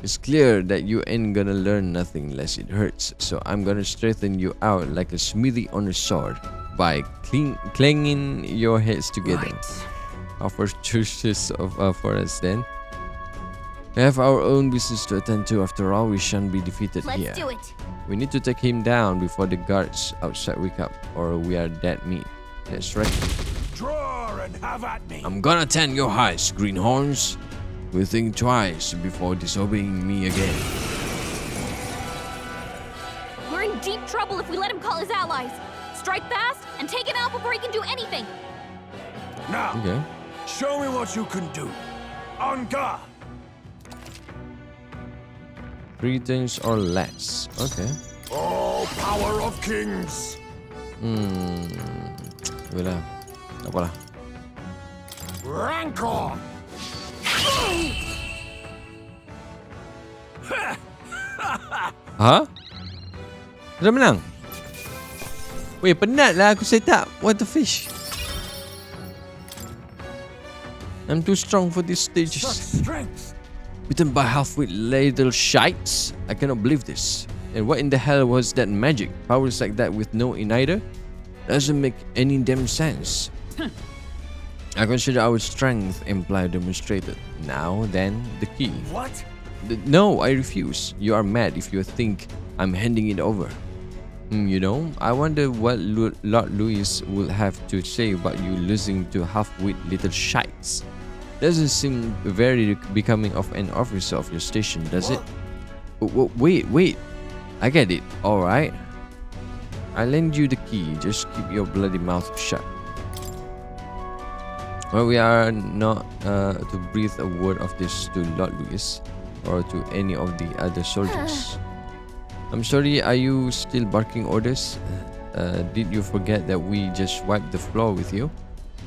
[SPEAKER 1] It's clear that you ain't gonna learn nothing unless it hurts, so I'm gonna straighten you out like a smithy on a sword by clanging your heads together. How fortuitous for us then. We have our own business to attend to. After all, we shan't be defeated
[SPEAKER 3] Let's
[SPEAKER 1] here.
[SPEAKER 3] do it.
[SPEAKER 1] We need to take him down before the guards outside wake up, or we are dead meat. That's right.
[SPEAKER 4] Draw and have at me.
[SPEAKER 1] I'm gonna tan your hides, greenhorns. We'll think twice before disobeying me again.
[SPEAKER 3] We're in deep trouble if we let him call his allies. Strike fast and take him out before he can do anything.
[SPEAKER 4] Now,
[SPEAKER 1] Okay.
[SPEAKER 4] show me what you can do. On guard.
[SPEAKER 1] 3 turns or less. Okay.
[SPEAKER 4] Oh, power of kings.
[SPEAKER 1] Yalah. Tak apalah.
[SPEAKER 4] Rancor.
[SPEAKER 1] Ha? Dah menang? Weh, penat lah aku set up. What the fish? I'm too strong for this stage.
[SPEAKER 4] Such strength.
[SPEAKER 1] Beaten by half-wit little shites? I cannot believe this. And what in the hell was that magic? Powers like that with no inhibitor? Doesn't make any damn sense. I consider our strength implied demonstrated. Now then, the key.
[SPEAKER 4] What?
[SPEAKER 1] No, I refuse. You are mad if you think I'm handing it over. You know, I wonder what Lord Louis will have to say about you losing to half-wit little shites. Doesn't seem very becoming of an officer of your station, does it? Wait. I get it. Alright. I lend you the key. Just keep your bloody mouth shut. Well, we are not to breathe a word of this to Lord Louis or to any of the other soldiers. I'm sorry, are you still barking orders? Did you forget that we just wiped the floor with you?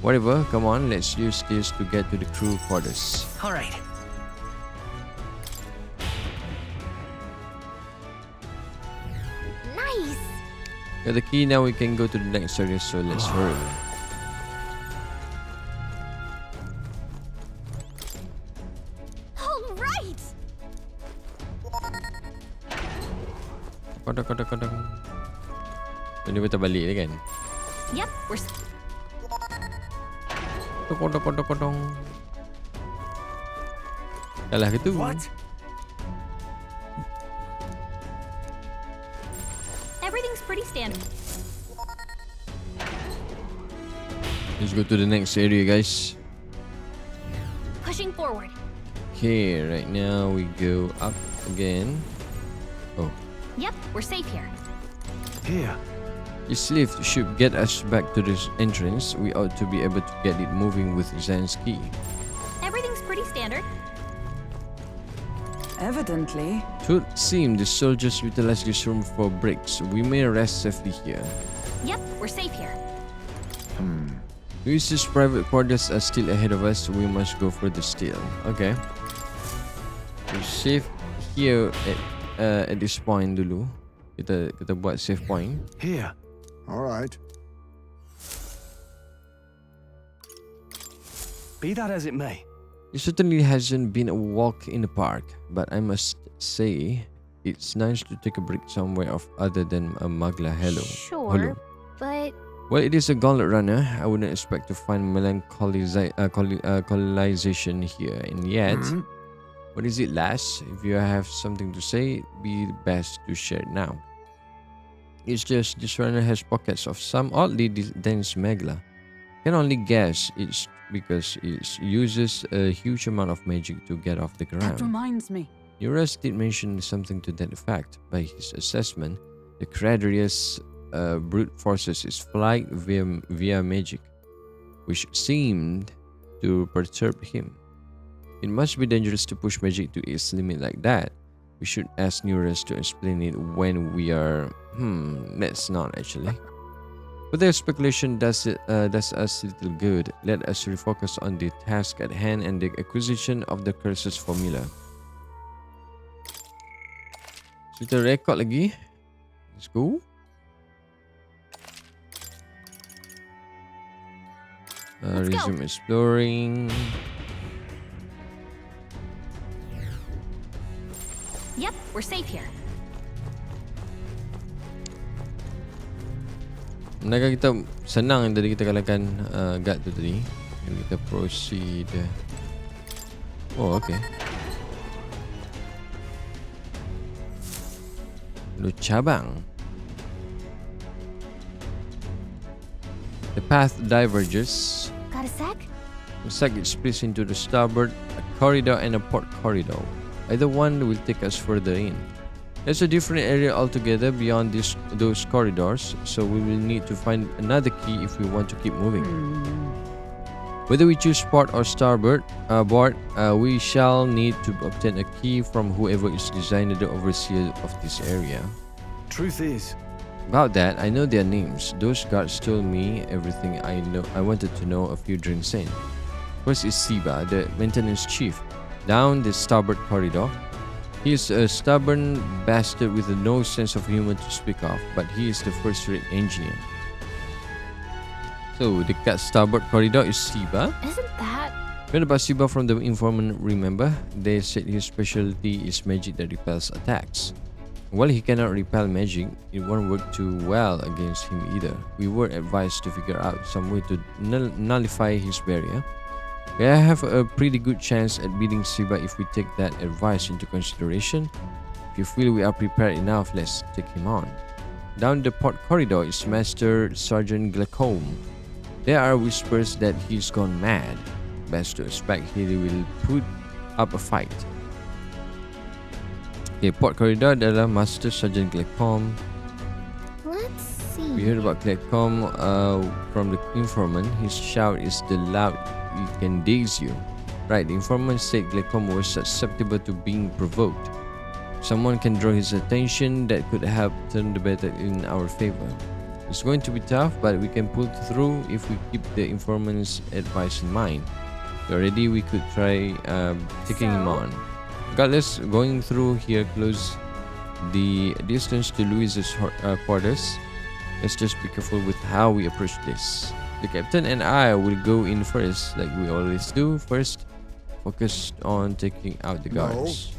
[SPEAKER 1] Whatever, come on, let's use this to get to the crew quarters.
[SPEAKER 2] All right.
[SPEAKER 3] Nice.
[SPEAKER 1] Got the key, now we can go to the next area, so let's hurry.
[SPEAKER 3] All right.
[SPEAKER 1] Kodok. Ini betul balik ni kan?
[SPEAKER 3] Yep, we're.
[SPEAKER 1] Kodok. Kalah ke tu?
[SPEAKER 4] What?
[SPEAKER 3] Everything's pretty standard.
[SPEAKER 1] Let's go to the next area, guys.
[SPEAKER 3] Pushing forward.
[SPEAKER 1] Okay, right now we go up again. Oh,
[SPEAKER 3] Yep, we're safe here.
[SPEAKER 5] Here.
[SPEAKER 1] this lift should get us back to this entrance. We ought to be able to get it moving with Xanth's key.
[SPEAKER 3] Everything's pretty standard.
[SPEAKER 6] Evidently.
[SPEAKER 1] It would seem the soldiers utilize this room for breaks. We may rest safely here.
[SPEAKER 3] Yep, we're safe here.
[SPEAKER 1] Luis's private quarters are still ahead of us. We must go further still. Okay. We save here at this point dulu. Kita buat save point.
[SPEAKER 5] Here.
[SPEAKER 4] All right.
[SPEAKER 5] Be that as it may.
[SPEAKER 1] It certainly hasn't been a walk in the park, but I must say it's nice to take a break somewhere other than a Magla Hello.
[SPEAKER 3] Sure, but
[SPEAKER 1] Well, it is a gauntlet runner. I wouldn't expect to find colonization here, and yet, what is it, lass? If you have something to say, be the best to share it now. It's just this runner has pockets of some oddly dense magla. Can only guess it's because it uses a huge amount of magic to get off the
[SPEAKER 6] That
[SPEAKER 1] ground.
[SPEAKER 6] reminds me.
[SPEAKER 1] Eurus did mention something to that effect. By his assessment, the Cradrius brute forces its flight via magic, which seemed to perturb him. It must be dangerous to push magic to its limit like that. We should ask Eurus to explain it when we are... let's not actually. Further speculation does us little good. Let us refocus on the task at hand and the acquisition of the curse's formula. So kita record lagi. Let's go.
[SPEAKER 3] Let's go.
[SPEAKER 1] Resume exploring.
[SPEAKER 3] Yep, we're safe here.
[SPEAKER 1] Menangkan kita senang yang tadi kita kalahkan guard tu tadi. Jadi kita proceed. Oh, okay. Lu cabang. The path diverges.
[SPEAKER 3] Got a sec?
[SPEAKER 1] The sec is split into the starboard, a corridor, and a port corridor. Either one will take us further in. There's a different area altogether beyond those corridors, so we will need to find another key if we want to keep moving. Whether we choose port or starboard board, we shall need to obtain a key from whoever is designer the overseer of this area.
[SPEAKER 5] Truth is,
[SPEAKER 1] About that, I know their names. Those guards told me everything I wanted to know a few drinks in. First is Siba, the maintenance chief, down the starboard corridor. He is a stubborn bastard with no sense of humor to speak of, but he is the first-rate engineer. So, dekat starboard corridor is Siba.
[SPEAKER 3] Isn't that...
[SPEAKER 1] Read about Siba from the informant, remember? They said his specialty is magic that repels attacks. While he cannot repel magic, it won't work too well against him either. We were advised to figure out some way to nullify his barrier. We have a pretty good chance at beating Siba if we take that advice into consideration. If you feel we are prepared enough, let's take him on. Down the port corridor is Master Sergeant Glechom. There are whispers that he's gone mad. Best to expect he will put up a fight. Okay, port corridor adalah Master Sergeant Glechom.
[SPEAKER 3] Let's see.
[SPEAKER 1] We heard about Glechom from the informant. His shout is the loud it can daze you. Right, the informant said Glechom was susceptible to being provoked. Someone can draw his attention that could help turn the battle in our favor. It's going to be tough, but we can pull through if we keep the informant's advice in mind. Already, we could try taking him on. Regardless, going through here close the distance to Louis's quarters. Let's just be careful with how we approach this. The captain and I will go in first, like we always do. First, focus on taking out the guards.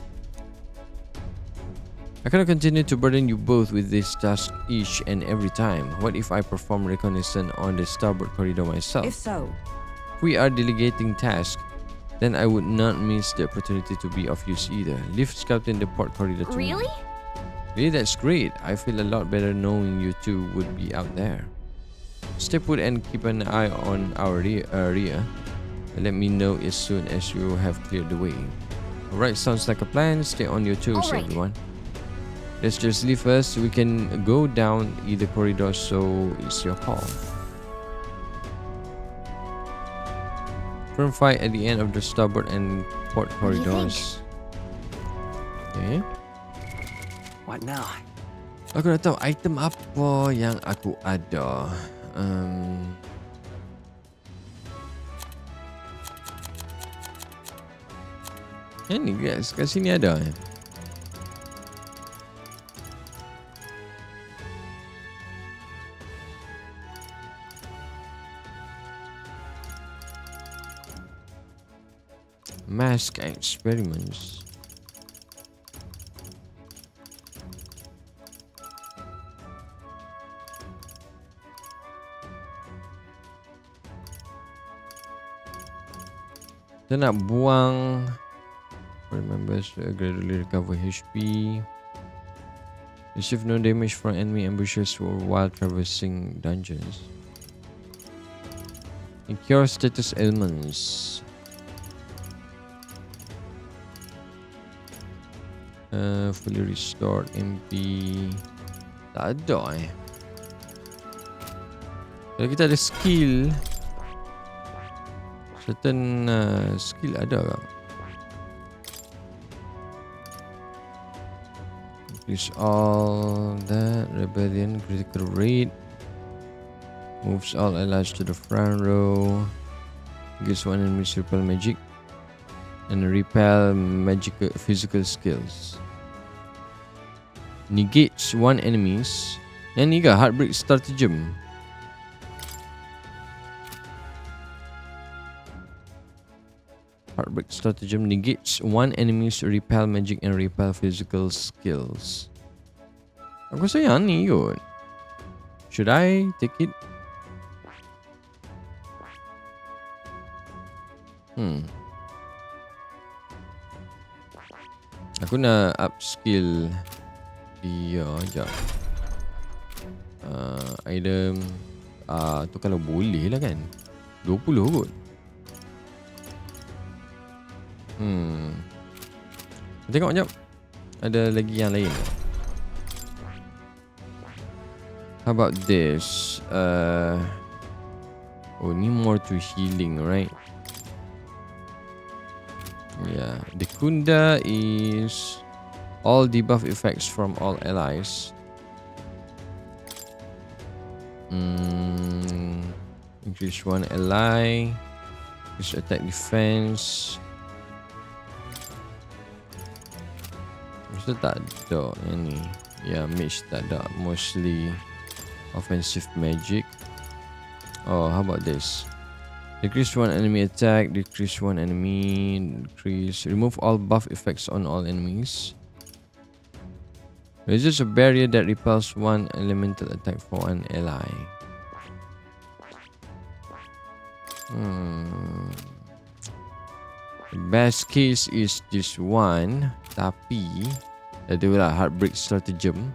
[SPEAKER 1] I cannot continue to burden you both with this task each and every time. What if I perform reconnaissance on the starboard corridor myself?
[SPEAKER 6] If so,
[SPEAKER 1] If we are delegating tasks, then I would not miss the opportunity to be of use either. Leave scouting the port corridor to me.
[SPEAKER 3] Really?
[SPEAKER 1] Really, that's great. I feel a lot better knowing you two would be out there. Stay put and keep an eye on our rear. Let me know as soon as you have cleared the way. Alright, sounds like a plan. Stay on your toes,
[SPEAKER 3] Alright.
[SPEAKER 1] everyone. Let's just leave first. We can go down either corridor, so it's your call. Firm fight at the end of the starboard and port
[SPEAKER 3] What do you
[SPEAKER 1] corridors. Okay.
[SPEAKER 2] What now?
[SPEAKER 1] Aku dah tahu item apa yang aku ada. Ni guys, kat sini ada. Mask experiments. Kita nak buang. Remembers to gradually recover HP. Receive no damage from enemy ambushes while traversing dungeons. Incur status ailments. Fully restored MP. Tak ada Kalau kita ada skill, certain skill ada tak? Increase all that. Rebellion, critical rate. Moves all allies to the front row. Gives one enemy repel magic. And repel magical physical skills. Negates one enemies. Yang ni ke Heartbreak Stratagem? Heartbreak Stratagem negates one enemy's repel magic and repel physical skills. Aku rasa yang ni kot. Should I take it? Aku nak upskill dia sekejap. Item tu kalau boleh lah kan. 20 kot. Tengok sekejap. Ada lagi yang lain. How about this? Oh, ni more to healing, right? Yeah. The Kunda is all debuff effects from all allies. Increase one ally. Increase attack defense. Mesti tak ada yang ni. Yeah, mage tak ada. Mostly offensive magic. Oh, how about this? Decrease one enemy attack. Decrease one enemy. Decrease. Remove all buff effects on all enemies. Raises a barrier that repels one elemental attack for an ally. The best case is this one. Tapi adalah Heartbreak Stratagem.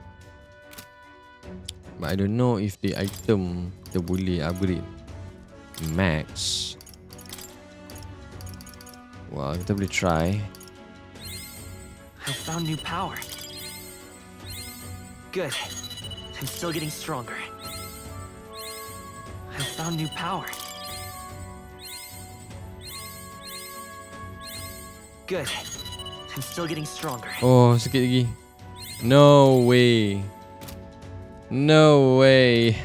[SPEAKER 1] But I don't know if the item kita boleh upgrade max. Well, kita boleh try.
[SPEAKER 2] I found new power. Good. I'm still getting stronger. I found new power. Good. I'm still getting stronger.
[SPEAKER 1] Oh, sikit lagi. No way. No way.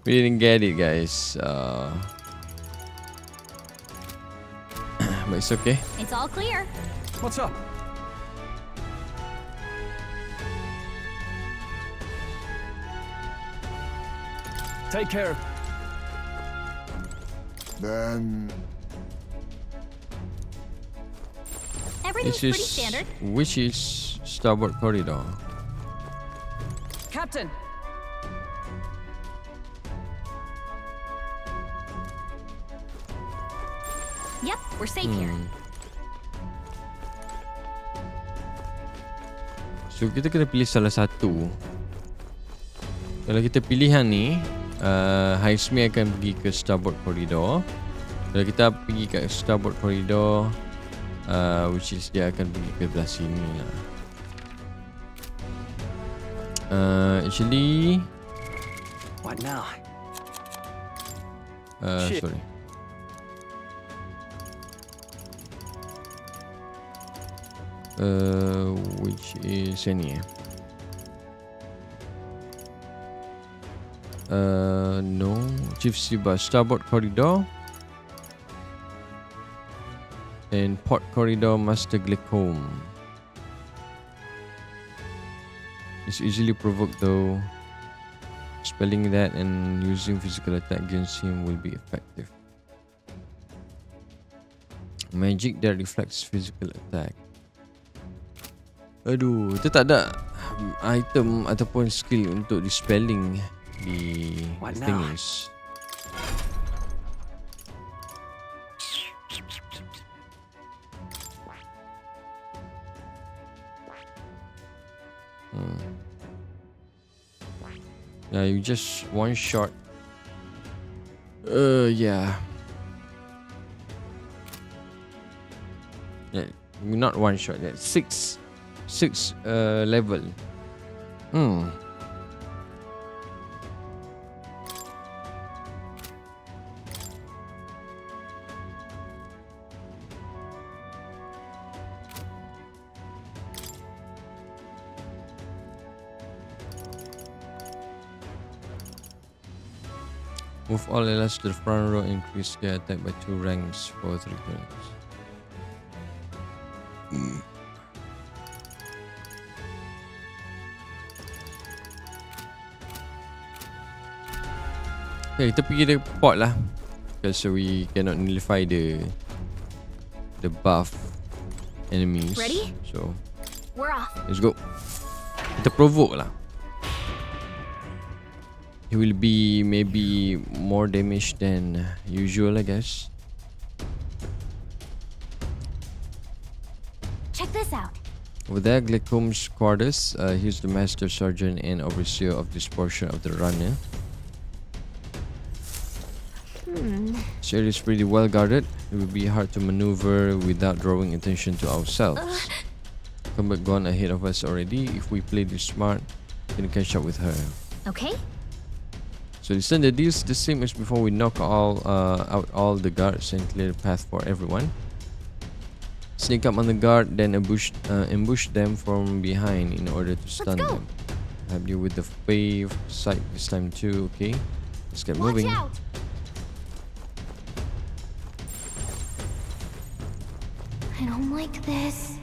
[SPEAKER 1] We didn't get it, guys. But it's okay.
[SPEAKER 3] It's all clear.
[SPEAKER 4] What's up? Take care. Then
[SPEAKER 3] Everything's
[SPEAKER 1] This
[SPEAKER 3] pretty
[SPEAKER 1] is
[SPEAKER 3] standard.
[SPEAKER 1] which is starboard corridor.
[SPEAKER 6] Captain!
[SPEAKER 3] Yep, we're safe here.
[SPEAKER 1] So kita kena pilih salah satu. Kalau kita pilih yang ni, Highsmith akan pergi ke starboard corridor. Kalau kita pergi ke starboard corridor, which is dia akan pergi ke belah sini lah. Actually,
[SPEAKER 2] What now? Shit.
[SPEAKER 1] sorry. Which is ni no, Chief Siba, starboard corridor and port corridor, Master Glechom. It's easily provoked though. Spelling that and using physical attack against him will be effective. Magic that reflects physical attack. Aduh, kita tak ada item ataupun skill untuk dispelling di
[SPEAKER 2] What now?
[SPEAKER 1] thingies. Yeah, you just one shot. Yeah. Yeah, not one shot. Yeah, six level. Move all allies to the front row, increase their attack by 2 ranks for 3 turns. Okay, kita pergi the port lah. Because we cannot nullify the buff enemies.
[SPEAKER 3] Ready?
[SPEAKER 1] So
[SPEAKER 3] We're off.
[SPEAKER 1] let's go. Kita provoke lah. It will be maybe more damage than usual, I guess.
[SPEAKER 3] Check this out.
[SPEAKER 1] Over there, Glechom's quarters. He's the master sergeant and overseer of this portion of the runner. This area is pretty well guarded. It will be hard to maneuver without drawing attention to ourselves. Combat gone ahead of us already. If we play this smart, we can catch up with her.
[SPEAKER 3] Okay?
[SPEAKER 1] So listen, the deal's the same as before. We knock out all the guards and clear the path for everyone. Sneak up on the guard, then ambush them from behind in order to stun
[SPEAKER 3] go.
[SPEAKER 1] them. Have you with the wave sight this time too, okay? Let's get
[SPEAKER 3] Watch
[SPEAKER 1] moving.
[SPEAKER 3] out! I don't like this.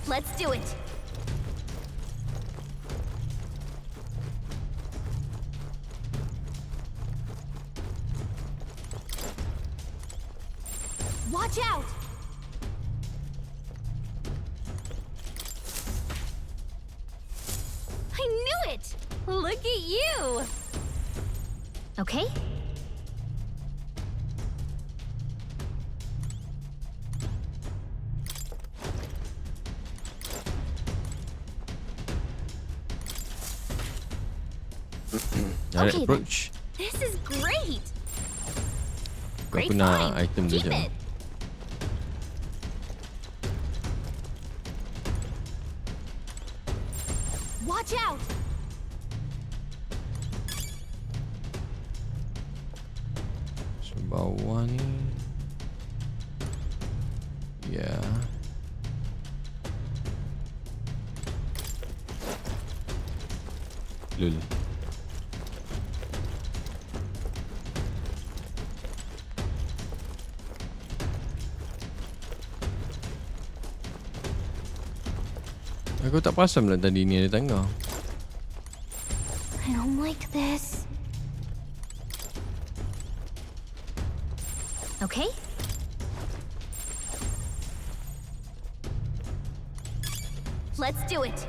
[SPEAKER 3] Let's do it. Watch out! I knew it! Look at you! Okay?
[SPEAKER 1] Direct
[SPEAKER 3] Okay, then.
[SPEAKER 1] approach.
[SPEAKER 3] This is great!
[SPEAKER 1] Kau
[SPEAKER 3] Great
[SPEAKER 1] kena
[SPEAKER 3] find.
[SPEAKER 1] item dia
[SPEAKER 3] Keep
[SPEAKER 1] je.
[SPEAKER 3] it. Watch out!
[SPEAKER 1] So bawah ni. Yeah. Lul. Aku tak perasan pula tadi ni ada tangga.
[SPEAKER 3] I don't like this. Okay? Let's do it.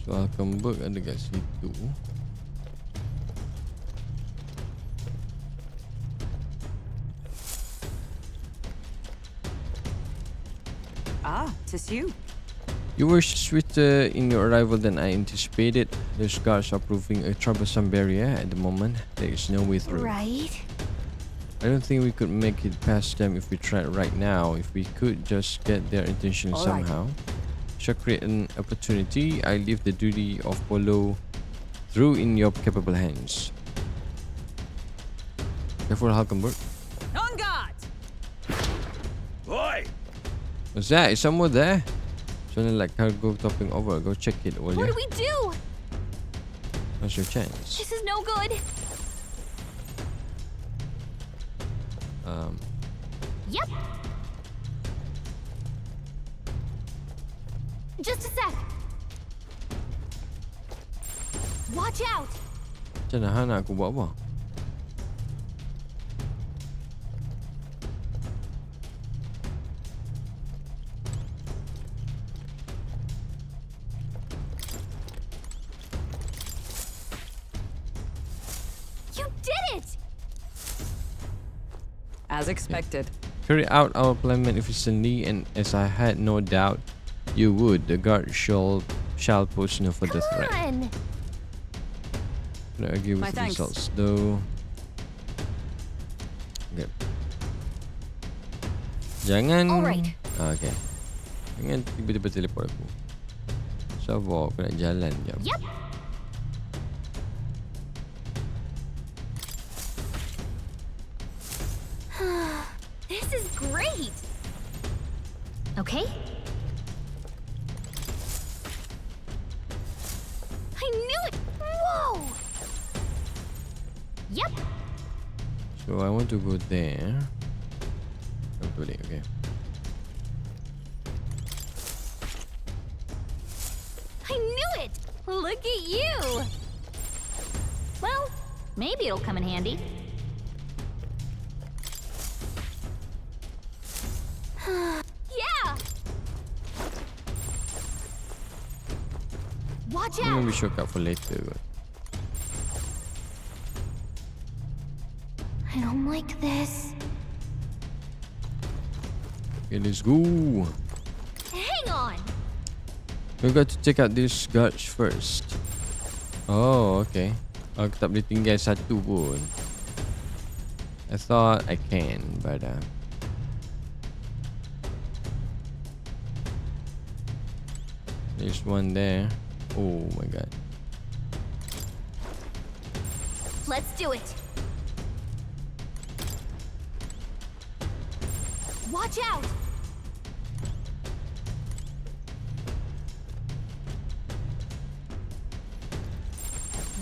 [SPEAKER 1] So Hulkenberg ada kat situ.
[SPEAKER 6] Ah, 'tis you.
[SPEAKER 1] You were swifter in your arrival than I anticipated. Those guards are proving a troublesome barrier at the moment. There is no way through.
[SPEAKER 3] Right?
[SPEAKER 1] I don't think we could make it past them if we tried right now. If we could just get their attention
[SPEAKER 6] All right.
[SPEAKER 1] somehow. Shall create an opportunity. I leave the duty of follow through in your capable hands. Careful, Hulkenberg.
[SPEAKER 6] On guard!
[SPEAKER 4] Oi!
[SPEAKER 1] What's that? Is someone there? Sounded like cargo topping over. Go check it, will
[SPEAKER 3] What
[SPEAKER 1] ya?
[SPEAKER 3] do we do?
[SPEAKER 1] What's your chance?
[SPEAKER 3] This is no good. Yep. Just a sec. Watch out.
[SPEAKER 1] Macam mana nak aku buat apa?
[SPEAKER 3] You did it.
[SPEAKER 6] As expected.
[SPEAKER 1] Carry out our plan efficiently, and as I had no doubt you would, the guard shall pose no further
[SPEAKER 3] Come
[SPEAKER 1] threat.
[SPEAKER 3] on.
[SPEAKER 1] Can I argue
[SPEAKER 6] My
[SPEAKER 1] with the
[SPEAKER 6] thanks.
[SPEAKER 1] results though? Okay. Jangan.
[SPEAKER 3] Alright.
[SPEAKER 1] Okay. Jangan tiba-tiba teleport aku. Sabar, aku nak jalan jap.
[SPEAKER 3] Yep. This is great. Okay. I knew it. Whoa. Yep.
[SPEAKER 1] So I want to go there. Oh, boleh, okay.
[SPEAKER 3] it! Look at you! Well, maybe it'll come in handy. Yeah! Watch out!
[SPEAKER 1] Maybe shortcut for later.
[SPEAKER 3] I don't like this.
[SPEAKER 1] Okay, let's go.
[SPEAKER 3] Hang on!
[SPEAKER 1] We got to check out this guards first. Oh, okay. Aku tak boleh tinggal satu pun. I thought I can, but there's one there. Oh my god.
[SPEAKER 3] Let's do it! Watch out!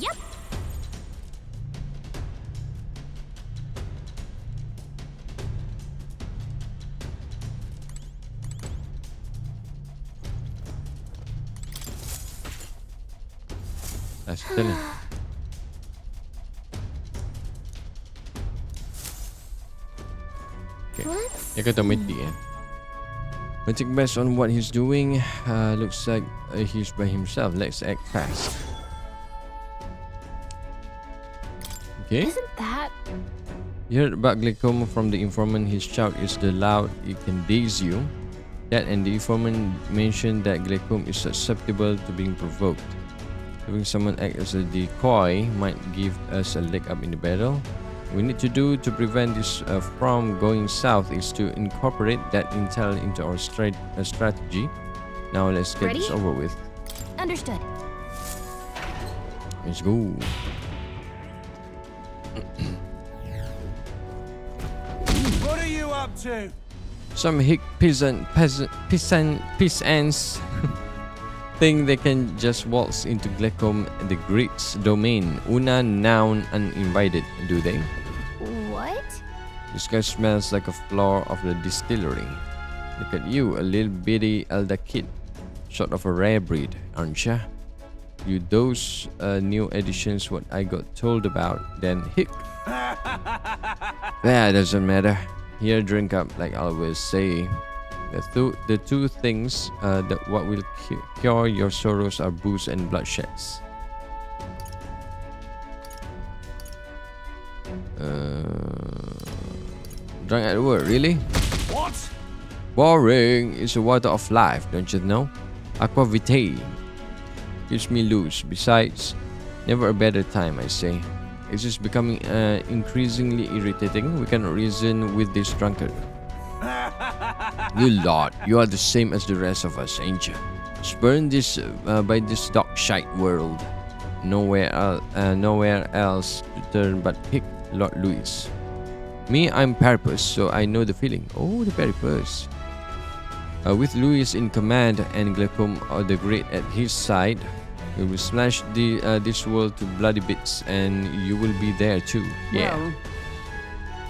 [SPEAKER 3] Yep!
[SPEAKER 1] That's still it. Okay.
[SPEAKER 3] Let's
[SPEAKER 1] Dia kata automatic eh. Automatic based on what he's doing. Looks like he's by himself. Let's act fast. Okay.
[SPEAKER 3] Isn't that...
[SPEAKER 1] You heard about Glechom from the informant. His shout is the loud it can daze you. That and the informant mentioned that Glechom is susceptible to being provoked. Having someone act as a decoy might give us a leg up in the battle. What we need to do to prevent this from going south is to incorporate that intel into our strategy. Now let's get this
[SPEAKER 3] Ready?
[SPEAKER 1] over with.
[SPEAKER 3] Understood.
[SPEAKER 1] Let's go.
[SPEAKER 4] What are you up to?
[SPEAKER 1] Some hick peasants think they can just waltz into Glechom, the Greek's domain, unannounced, uninvited, do they?
[SPEAKER 3] What?
[SPEAKER 1] This guy smells like a floor of the distillery. Look at you, a little bitty elder kid, sort of a rare breed, aren't ya? You those new editions what I got told about, then hick. That doesn't matter. Here, drink up, like I always say. The two things that what will cure your sorrows are booze and bloodsheds. Drunk at work, really?
[SPEAKER 4] What?
[SPEAKER 1] Boring. It's the water of life, don't you know? Aqua vitae. Keeps me loose. Besides, never a better time, I say. It's just becoming increasingly irritating. We cannot reason with this drunkard. You lot, you are the same as the rest of us, ain't you? Spurned this by this dog shite world. Nowhere else to turn but pick Lord Louis. Me, I'm Purpose, so I know the feeling. Oh, the Purpose. With Louis in command and Glechom the Great at his side, we will smash this world to bloody bits, and you will be there too. Yeah.
[SPEAKER 6] Well,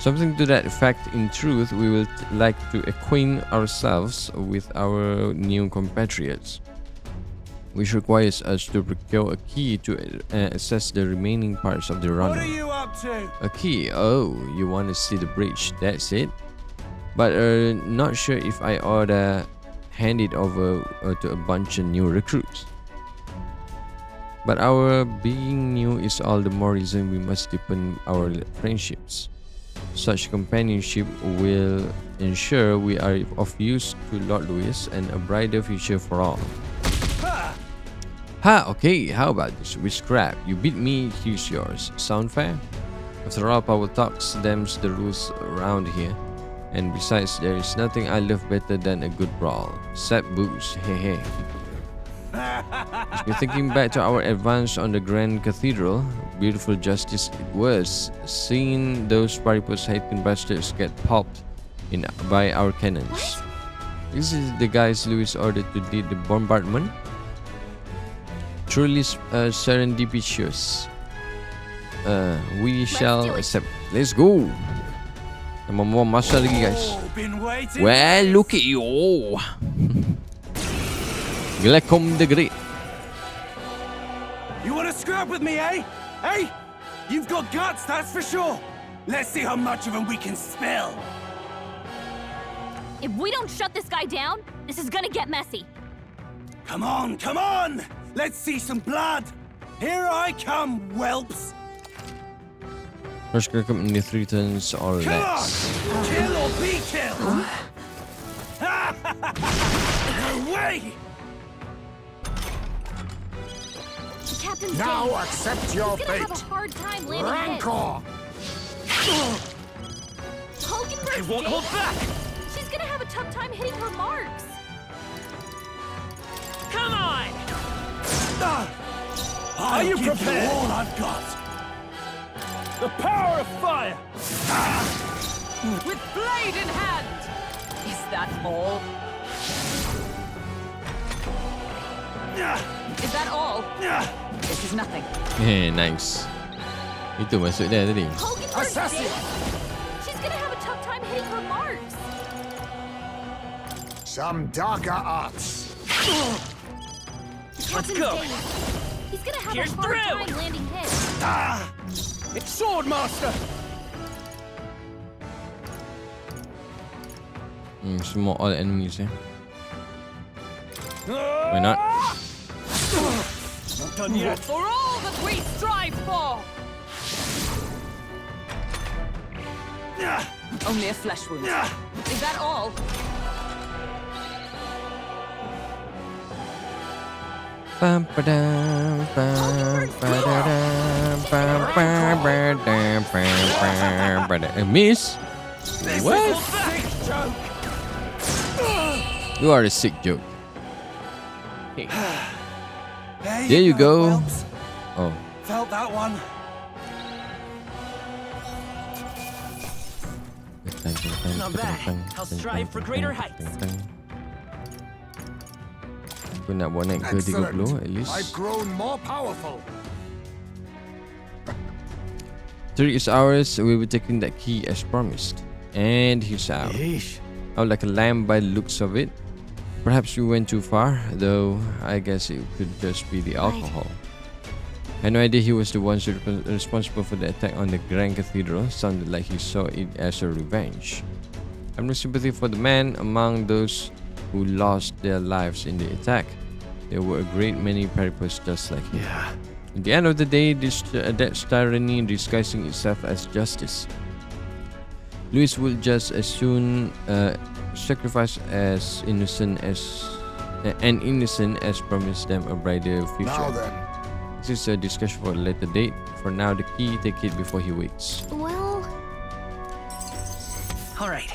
[SPEAKER 1] Something to that effect. In truth, we will like to acquaint ourselves with our new compatriots, which requires us to procure a key to access the remaining parts of the
[SPEAKER 4] What are
[SPEAKER 1] runner.
[SPEAKER 4] you up to?
[SPEAKER 1] A key? Oh, you want to see the bridge? That's it. But not sure if I ought to hand it over to a bunch of new recruits. But our being new is all the more reason we must deepen our friendships. Such companionship will ensure we are of use to Lord Louis and a brighter future for all. Ha! Okay, how about this? We scrap. You beat me, here's yours. Sound fair? After all, power talks them's the rules around here. And besides, there is nothing I love better than a good brawl. Except booze. Hey. As we're thinking back to our advance on the Grand Cathedral, beautiful justice it was, seeing those Paripus hating bastards get popped in by our cannons. This is the guys Louis ordered to lead the bombardment. Truly serendipitous. We shall
[SPEAKER 3] do it.
[SPEAKER 1] accept. Let's go. Mau masa lagi guys.
[SPEAKER 4] Oh, been waiting.
[SPEAKER 1] Well, look at you. Glechom the Great.
[SPEAKER 4] scrap with me, eh? Hey? You've got guts, that's for sure. Let's see how much of them we can spill.
[SPEAKER 3] If we don't shut this guy down, this is gonna get messy.
[SPEAKER 4] Come on, come on! Let's see some blood. Here I come, whelps.
[SPEAKER 1] First Glechom in the 3 turns or
[SPEAKER 4] Come on!
[SPEAKER 1] less.
[SPEAKER 4] Kill or be killed! No way!
[SPEAKER 3] The captain's
[SPEAKER 7] Now
[SPEAKER 3] game.
[SPEAKER 7] accept your
[SPEAKER 3] He's gonna
[SPEAKER 7] fate.
[SPEAKER 3] have a hard time landing hits.
[SPEAKER 7] Rancor!
[SPEAKER 3] Hogan versus
[SPEAKER 2] won't hold
[SPEAKER 3] Jake?
[SPEAKER 2] back.
[SPEAKER 3] She's gonna have a tough time hitting her marks.
[SPEAKER 2] Come on!
[SPEAKER 4] Are you prepared?
[SPEAKER 2] you
[SPEAKER 4] All I've got.
[SPEAKER 2] The power of fire!
[SPEAKER 6] With blade in hand! Is that all? Is that all? This is nothing.
[SPEAKER 1] Nice. Itu masuk dia tadi.
[SPEAKER 3] Hogan versus
[SPEAKER 7] Assassin!
[SPEAKER 3] Jake? She's gonna have a tough time hitting her marks.
[SPEAKER 7] Some darker arts.
[SPEAKER 2] Let's
[SPEAKER 3] Captain's
[SPEAKER 2] go.
[SPEAKER 3] game. He's gonna have
[SPEAKER 2] Here's
[SPEAKER 3] a hard
[SPEAKER 2] through.
[SPEAKER 3] time landing hits.
[SPEAKER 4] It's Swordmaster!
[SPEAKER 1] Semua all enemies ya. Why not?
[SPEAKER 4] Not done yet.
[SPEAKER 6] For all that we strive for! Only a flesh wound. Is that all?
[SPEAKER 1] Bum, ba-dum, bum, ba-da-dum, bum, ba-ba-dum, bum, ba-da- Miss? What?
[SPEAKER 4] Sick joke!
[SPEAKER 1] You are a sick joke.
[SPEAKER 4] There
[SPEAKER 1] you go.
[SPEAKER 4] whelps.
[SPEAKER 1] Oh,
[SPEAKER 4] Felt that one.
[SPEAKER 2] Not bad. I'll strive for greater heights.
[SPEAKER 1] Aku nak buat naik ke 30 at
[SPEAKER 7] I've
[SPEAKER 1] least.
[SPEAKER 7] grown more powerful.
[SPEAKER 1] 3 is ours. We will be taking that key as promised. And he's out.
[SPEAKER 5] Yeesh.
[SPEAKER 1] Out like a lamb by the looks of it. Perhaps we went too far, though I guess it could just be the alcohol. I had no idea he was the one responsible for the attack on the Grand Cathedral. Sounded like he saw it as a revenge. I have no sympathy for the man among those who lost their lives in the attack. There were a great many peripers just like him.
[SPEAKER 5] Yeah.
[SPEAKER 1] At the end of the day, that's tyranny disguising itself as justice. Louis will just as soon sacrifice as innocent as promise them a brighter
[SPEAKER 7] Now
[SPEAKER 1] future.
[SPEAKER 7] then,
[SPEAKER 1] This is a discussion for a later date. For now, the key, take it before he wakes.
[SPEAKER 3] Well,
[SPEAKER 2] All right.